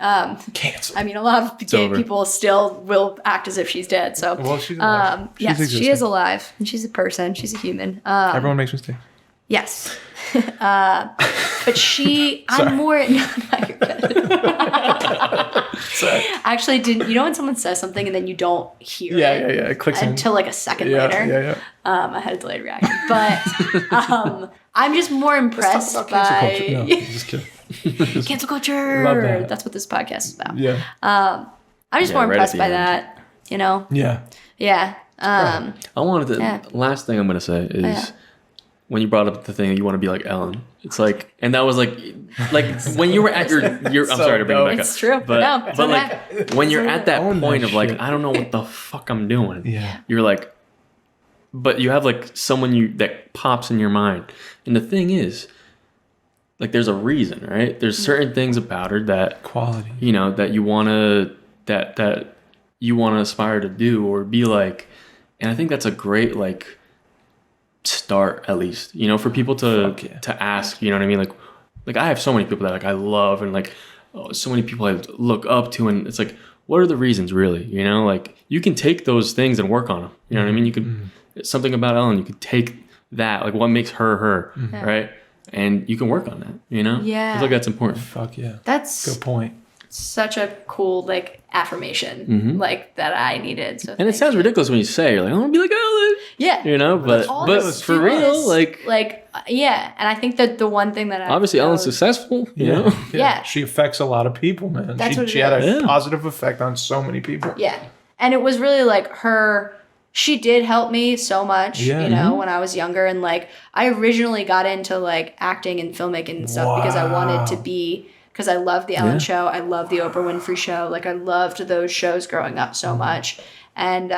cancel. I mean, a lot of gay over. people still will act as if she's dead. So, Well, she's alive. She's yes, she existing. is alive, and she's a person. She's a human. Everyone makes mistakes. Yes, but I'm more. No, you're good. Sorry. Actually, when someone says something and then you don't hear Yeah. it It clicks in. until like a second later? Yeah. I had a delayed reaction, but I'm just more impressed Talk by about cancel culture. No, just kidding. cancel culture. Love that. That's what this podcast is about. Yeah. I'm just more right at impressed the by end. that. Yeah. Yeah. I wanted to, Yeah. last thing I'm going to say is Yeah. when you brought up the thing, you want to be like Ellen. It's like, and that was like when you were at your I'm sorry to bring it back It's up. true. But, No, it's but okay. like when you're at that Own that point of like, shit. I don't know what the fuck I'm doing. Yeah. You're like, but you have like someone that pops in your mind. And the thing is, like, there's a reason, right? There's certain things about her that, Quality. that you want to, that you want to aspire to do or be like. And I think that's a great, like, start, at least, for people to ask, you know what I mean? Like I have so many people that like I love and like so many people I look up to, and it's like, what are the reasons really? Like you can take those things and work on them. You know what I mean? You could something about Ellen, you could take that, like what makes her, right? And you can work on that, Yeah. I feel like that's important. Fuck yeah. That's Good point. such a cool like affirmation like that I needed. So And it sounds ridiculous when you say, you're like, I want to be like Ellen. yeah. But All but this for do real, is, like yeah. And I think that the one thing that I obviously Ellen's successful, you know? Yeah. She affects a lot of people, man. That's what she it had a is. Yeah. positive effect on so many people. Yeah. And it was really like she did help me so much, Yeah. when I was younger. And like, I originally got into like acting and filmmaking and stuff because I wanted to because I loved the Ellen Show. I loved the Oprah Winfrey Show. Like I loved those shows growing up so much. And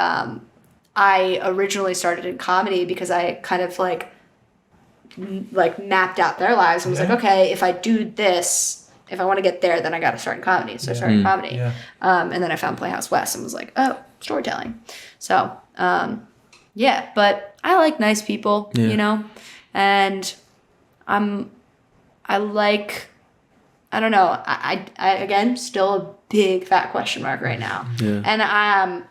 I originally started in comedy because I kind of like mapped out their lives and was like, okay, if I do this, if I want to get there, then I got to start in comedy. So I started in comedy. Yeah. And then I found Playhouse West and was like, oh, storytelling. So, but I like nice people, and I don't know. I again, still a big fat question mark right now. Yeah. And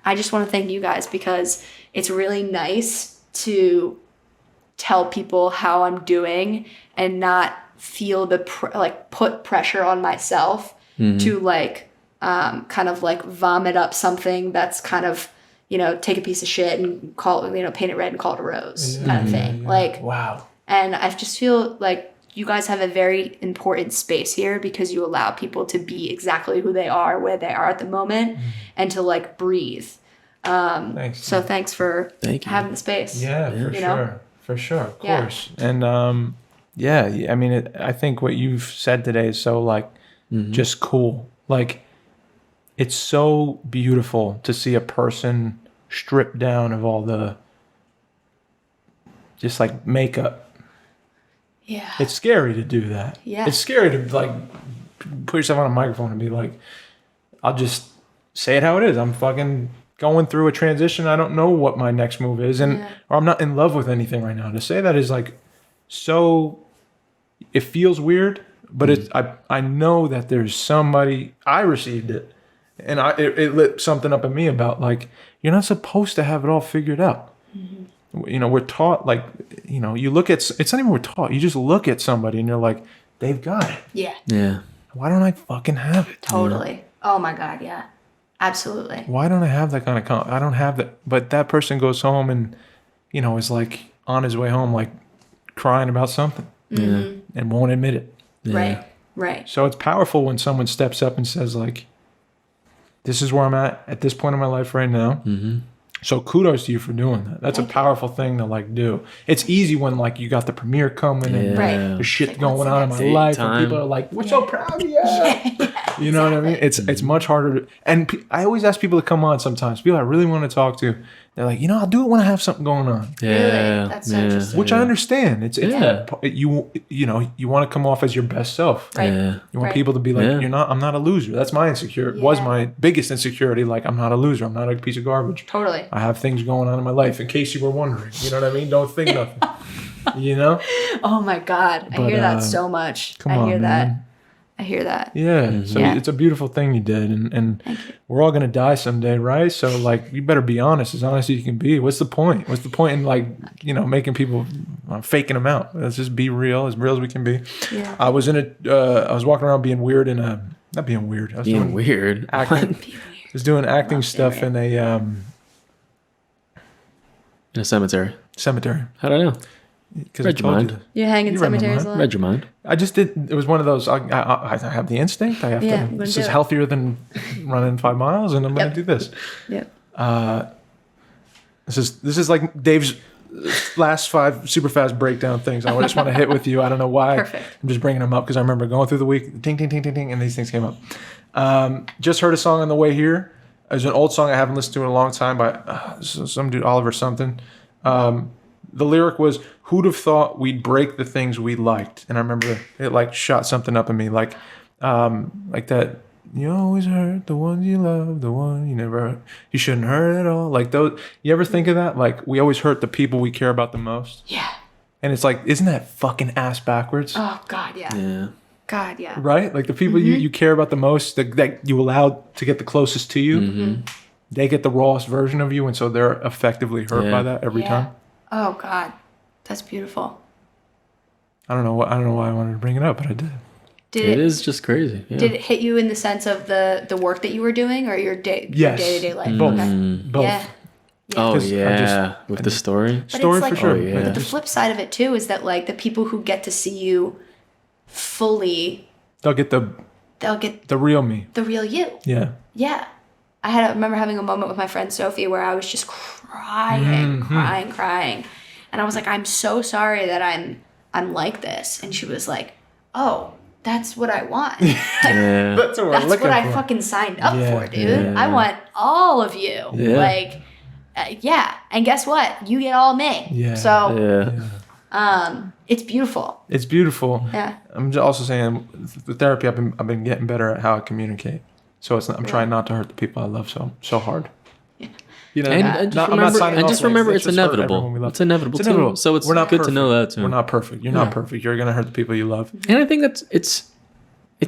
I just want to thank you guys because it's really nice to tell people how I'm doing and not feel put pressure on myself to kind of like vomit up something that's kind of, take a piece of shit and call it, paint it red and call it a rose kind of thing. Yeah. Like, wow. And I just feel like you guys have a very important space here because you allow people to be exactly who they are, where they are at the moment, and to like breathe. Thanks. So thanks for having the space. Yeah, for sure, of Yeah. course. And I mean, I think what you've said today is so like just cool. Like, it's so beautiful to see a person stripped down of all the just like makeup. Yeah. It's scary to do that. Yeah. It's scary to like put yourself on a microphone and be like, I'll just say it how it is. I'm fucking going through a transition. I don't know what my next move is, or I'm not in love with anything right now. To say that is like so. It feels weird, but I know that there's somebody. I received it, And it lit something up in me about like, you're not supposed to have it all figured out. You know, we're taught like, you know, you look at, it's not even we're taught, you just look at somebody and you're like, they've got it. Yeah. Yeah. Why don't I fucking have it? Totally. Oh my God. Yeah. Absolutely. Why don't I have that kind of I don't have that. But that person goes home and, you know, is like on his way home, like crying about something and won't admit it. Yeah. Right. Right. So it's powerful when someone steps up and says like, this is where I'm at this point in my life right now. Mm-hmm. So kudos to you for doing that. That's a powerful thing to like do. It's easy when like you got the premiere coming and Right. there's shit Like, going what's on in the my next life time? and people are like, we're so proud of you. You know what I mean? It's much harder to, and I always ask people to come on sometimes. People I really want to talk to. They're like, you know, I'll do it when I have something going on. Yeah. Really? That's so interesting. Which I understand. It's Yeah. you know, you want to come off as your best self. Right. Yeah. You want Right. people to be like, Yeah. I'm not a loser. That's my insecurity. Was Yeah. my biggest insecurity. Like, I'm not a loser. I'm not a piece of garbage. Totally. I have things going on in my life. In case you were wondering, you know what I mean? Don't think nothing. You know? Oh my God. I But, hear that so much. Come I on, hear man. that. I hear that. Yeah. So Yeah. it's a beautiful thing you did, and we're all gonna die someday, right? So like, you better be honest as you can be. What's the point? What's the point in like, you know, making people faking them out? Let's just be real as we can be. Yeah. I was I was walking around being weird in a not being weird. I was Being doing weird. acting. I was doing acting Love stuff being in a In a cemetery. cemetery. How do I know? Because Read your mind. You're hanging You read my cemeteries a mind. lot. Read your mind. I just did. It was one of those. I have the instinct. I have Yeah, I'm to. gonna This do is it. healthier than running 5 miles, and I'm Yep. gonna do this. Yep. This is like Dave's last 5 super fast breakdown things. I just want to hit with you. I don't know why. Perfect. I'm just bringing them up because I remember going through the week, ting ting ting ting ting, and these things came up. Just heard a song on the way here. It was an old song I haven't listened to in a long time by some dude, Oliver something. The lyric was, "Who'd have thought we'd break the things we liked?" And I remember it like shot something up in me, like that. You always hurt the ones you love, the one you never hurt. You shouldn't hurt at all. Like those. You ever think of that? Like we always hurt the people we care about the most. Yeah. And it's like, isn't that fucking ass backwards? Oh God. Yeah. Yeah. God. Yeah. Right? Like the people you care about the most, that you allowed to get the closest to you, they get the rawest version of you, and so they're effectively hurt by that every Yeah. time. Oh God. That's beautiful. I don't know why I wanted to bring it up, but I did. Did It is just crazy. Yeah. Did it hit you in the sense of the work that you were doing or your Yes. day-to-day life? Both. Okay. Both. Yeah. Oh 'Cause I yeah, just- with the story. But Story it's for like, sure. Oh, yeah. But the flip side of it too is that like the people who get to see you fully, They'll get they'll get the real me. the real you. Yeah. Yeah. I remember having a moment with my friend Sophie where I was just crying. And I was like, I'm so sorry that I'm like this. And she was like, oh, that's what I want. Yeah. That's what we're That's looking what I for. fucking signed up Yeah, for, dude. yeah. I want all of you. Yeah. Like, yeah. And guess what? You get all me. Yeah. So, Yeah. it's beautiful. It's beautiful. Yeah. I'm just also saying, with therapy, I've been getting better at how I communicate. So I'm trying not to hurt the people I love so hard. You know, And just I'm not remember, signing and off just like, remember, let's it's just hurt everyone we inevitable. love. It's inevitable It's too. inevitable. So it's We're not good perfect. to know that too. We're not perfect. You're not perfect. You're gonna hurt the people you love. And I think it's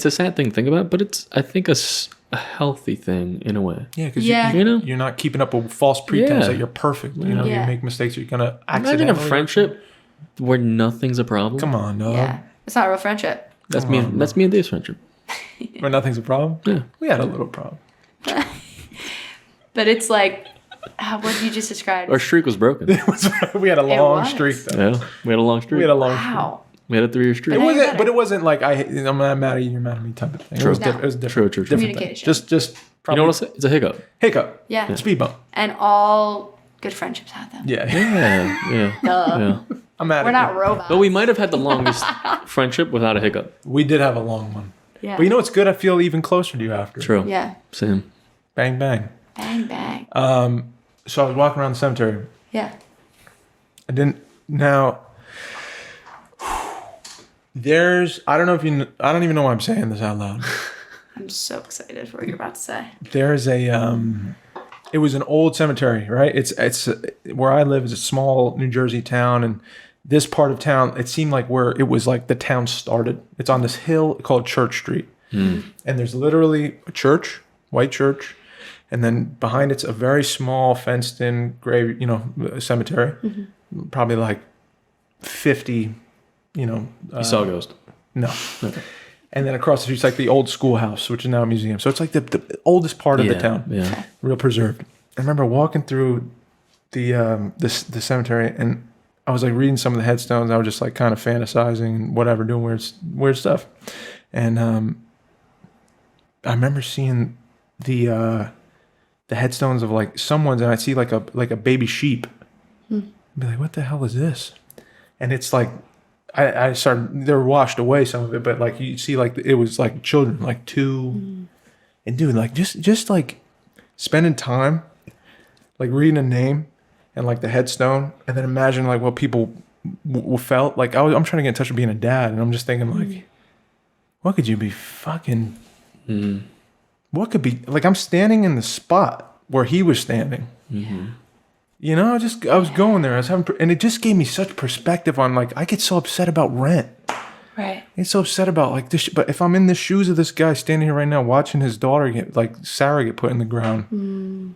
a sad thing to think about, but it's I think a healthy thing in a way. Yeah, because Yeah. You know? you're not keeping up with false pretense Yeah. that you're perfect. You know, Yeah. you make mistakes. You're gonna Imagine accidentally. a friendship where nothing's a problem. Come on, dog. Yeah. It's not a real friendship. That's me. That's me and Dave's friendship. Where nothing's a problem. Yeah. We had a little problem. But it's like, what did you just describe? Our streak was broken. We had a long was. streak. Though. Yeah, we had a long streak. We had a long. Wow. We had a 3-year streak. It But wasn't, better. but it wasn't like I'm not mad at you, you're mad at me type of thing. True. It was, No. it was different. True. Different thing. Communication. Just You probably know what I'll say? It's a hiccup. hiccup, Yeah. speed bump. And all good friendships have them. Yeah, Yeah. Duh. Yeah. I'm mad We're at not you. robots. But we might have had the longest friendship without a hiccup. We did have a long one. Yeah. But you know what's good? I feel even closer to you after. True. Yeah. Same. Bang bang. Bang, bang. So I was walking around the cemetery. Yeah. I didn't. Now, I don't know if you. I don't even know why I'm saying this out loud. I'm so excited for what you're about to say. There's a. It was an old cemetery, right? It's where I live is a small New Jersey town, and this part of town, it seemed like where it was like the town started. It's on this hill called Church Street, and there's literally a church white church, and then behind it's a very small fenced-in grave, cemetery, probably like 50, You saw a ghost. no. And then across the street's like the old schoolhouse, which is now a museum. So it's like the oldest part of the town, real preserved. I remember walking through the cemetery, and I was like reading some of the headstones. I was just like kind of fantasizing and whatever, doing weird stuff. And I remember seeing the headstones of like someone's, and I see like a baby sheep. I'd be like, what the hell is this? And it's like, I started, they were washed away, some of it, but like you see like it was like children, like 2. And dude, like just like spending time, like reading a name and like the headstone, and then imagine like what people felt. Like I'm trying to get in touch with being a dad, and I'm just thinking like, what could you be fucking, what could be, like I'm standing in the spot where he was standing. I was going there. I was having, and it just gave me such perspective on like I get so upset about rent. Right. I get so upset about like this, but if I'm in the shoes of this guy standing here right now, watching his daughter Sarah get put in the ground,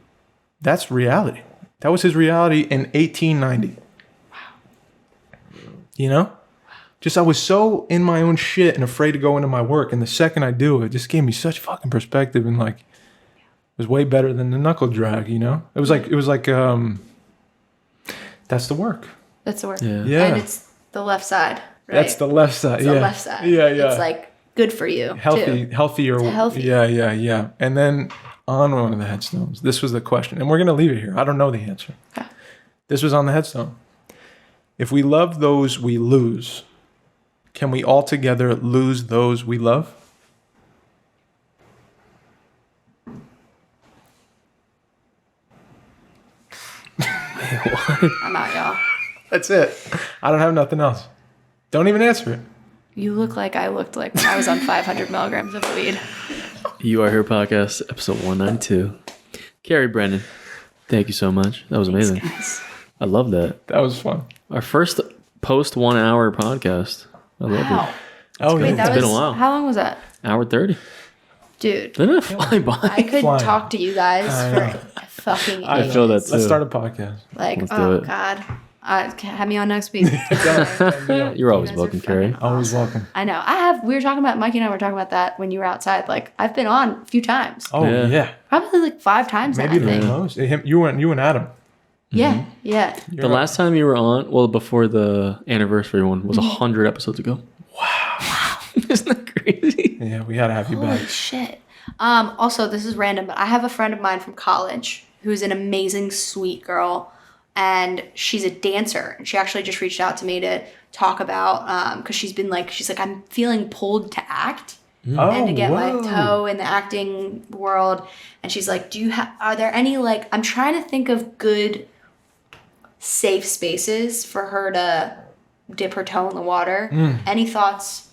that's reality. That was his reality in 1890. Wow. Just I was so in my own shit and afraid to go into my work, and the second I do, it just gave me such fucking perspective, and like it was way better than the knuckle drag. It was like that's the work. That's the work. Yeah. And it's the left side, right? That's the left side. It's the left side. Yeah. It's like good for you. Healthier. It's healthy. Yeah. And then on one of the headstones, this was the question, and we're gonna leave it here. I don't know the answer. Okay. This was on the headstone. If we love those we lose, can we altogether lose those we love? I'm out, y'all. That's it. I don't have nothing else. Don't even answer it. You look like I looked like when I was on 500 milligrams of weed. You Are Here podcast, episode 192. Carrie Brennan, thank you so much. That was amazing. Thanks, guys. I love that. That was fun. Our first post 1 hour podcast. I love Wow. it. Oh, Wait, yeah. that It's been a while. How long was that? Hour 30. Dude, Didn't it fly by? I could Flying. talk to you guys for fucking I ages. feel that too. Let's start a podcast. Like, Let's do oh, it. God. Have me on next week. You're always You guys are welcome, fucking Carrie. Always welcome. I know. We were talking about, Mikey and I were talking about that when you were outside. Like, I've been on a few times. Oh Yeah. yeah. Probably like 5 times now, Maybe I think. the most. You and Adam. Yeah. Yeah. The last time you were on, well, before the anniversary one, was 100 episodes ago. Wow. Isn't that crazy? Yeah, we had to have you Holy back. shit. Also, this is random, but I have a friend of mine from college who's an amazing, sweet girl, and she's a dancer. And she actually just reached out to me to talk about, because she's like, I'm feeling pulled to act and to get my toe in the acting world. And she's like, are there any, like, I'm trying to think of good, safe spaces for her to dip her toe in the water. Any thoughts,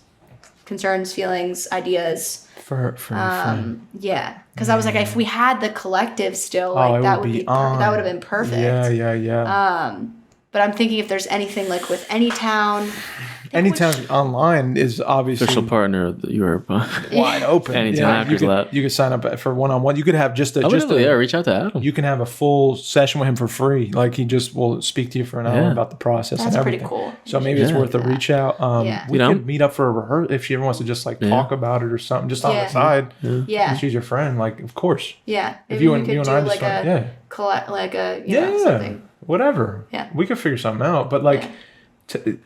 concerns, feelings, ideas? For your friend. Yeah, because I was like, if we had the collective still, it like that would would be be on. that would have been perfect. Yeah. But I'm thinking if there's anything like with any town, Anytime online is obviously Official partner of the You Are podcast. wide open. Anytime Actors Lab. You could sign up for one-on-one. You could have just a Reach out to Adam. you can have a full session with him for free. Like he just will speak to you for an hour Yeah. about the process That's and pretty everything. cool. So maybe it's Yeah. worth a reach out. Yeah. We You know? could meet up for a rehearsal if she ever wants to just like talk about it or something, just on Yeah. the side. yeah, She's your friend, like of course. yeah. If Maybe you we and could you and do I just like start, a yeah. collect, like a you know, Yeah, something. whatever. Yeah. We could figure something out. But like,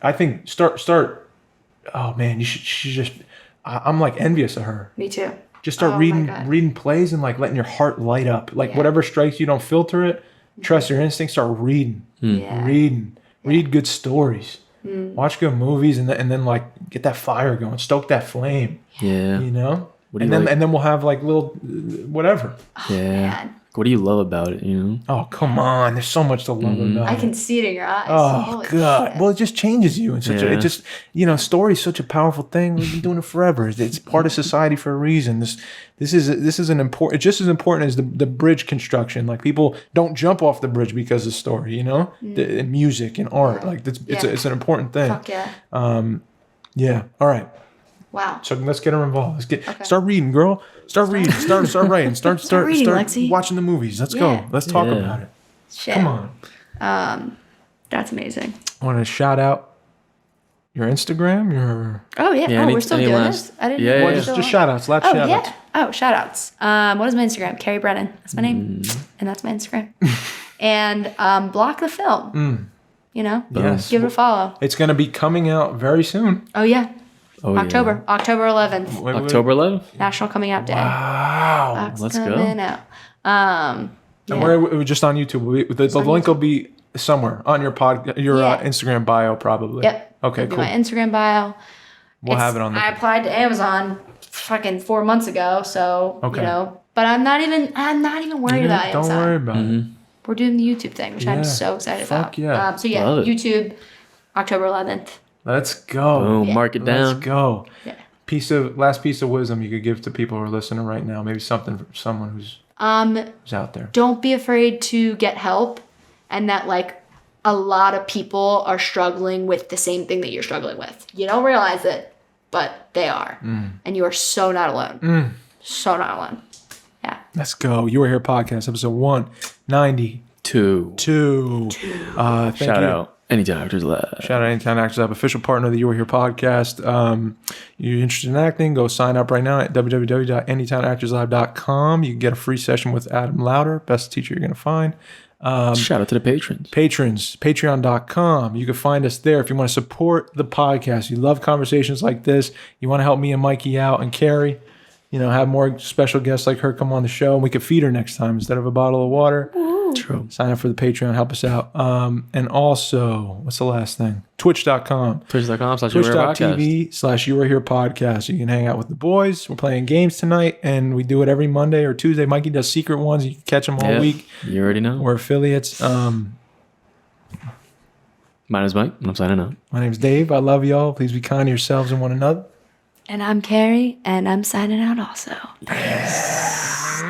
I think start. Oh man, you should just. I'm like envious of her. Me too. Just start Oh, my reading God. reading plays and like letting your heart light up. Like Yeah. whatever strikes you, don't filter it. Trust your instincts. Start reading, Yeah. read good stories. Watch good movies, and then like get that fire going, stoke that flame. Yeah. You know. What do And you then like? and then we'll have like little whatever. Yeah. Man, What do you love about it, you know? Oh come on, there's so much to love about I it. can see it in your eyes. Oh Holy God! shit. Well, it just changes you, and such. Yeah. It just story is such a powerful thing. We've been doing it forever. It's part of society for a reason. This is an important, just as important as the bridge construction. Like people don't jump off the bridge because of story. The music and art. Like it's Yeah. it's an important thing. Fuck yeah. Yeah. All right. Wow. So let's get her involved. Start reading, girl. Start reading. Start writing. Start reading, Lexi. watching the movies. Let's go. Let's talk about it. Shit. Come on. That's amazing. I want to shout out your Instagram, your... Oh, yeah. Yeah, we're still doing this? I didn't know. Well, just shout outs. Lots of shout outs. Yeah. Oh, shout outs. What is my Instagram? Carrie Brennan. That's my name. And that's my Instagram. And Block the Film. You know? Yes. Give it a follow. It's going to be coming out very soon. Oh, yeah. Oh, October 11th. October 11th? National Coming Out Day. Wow. Let's go. Out. And we're just on YouTube. The link will be somewhere on your Instagram bio, probably. Yep. Okay, It'll cool. be my Instagram bio. We'll have it on there. I applied to Amazon fucking 4 months ago, so you know. But I'm not even worried about Amazon. Don't worry about it. We're doing the YouTube thing, which I'm so excited about. Yeah. So yeah, Love it. YouTube, October 11th. Let's go. Boom. Mark it down. Let's go. Yeah. Last piece of wisdom you could give to people who are listening right now. Maybe something for someone who's out there. Don't be afraid to get help, and that like a lot of people are struggling with the same thing that you're struggling with. You don't realize it, but they are, and you are so not alone. So not alone. Yeah. Let's go. You Are Here podcast, episode 192. Thank Shout you. out Anytime Actors Lab. Shout out Anytime Actors Lab, official partner of the You Are Here podcast. You're interested in acting, go sign up right now at www.anytimeactorslab.com. You can get a free session with Adam Louder, best teacher you're going to find. Shout out to the patrons. Patreon.com. You can find us there if you want to support the podcast. You love conversations like this. You want to help me and Mikey out and Carrie, have more special guests like her come on the show, and we could feed her next time instead of a bottle of water. True. Sign up for the Patreon, help us out. And also, what's the last thing? Twitch.com. Twitch.com/You Are Here podcast. Twitch.tv/You Are Here podcast. You can hang out with the boys. We're playing games tonight, and we do it every Monday or Tuesday. Mikey does secret ones. You can catch them all week. You already know. We're affiliates. My name is Mike, and I'm signing out. My name's Dave. I love y'all. Please be kind to yourselves and one another. And I'm Carrie, and I'm signing out also. Yes.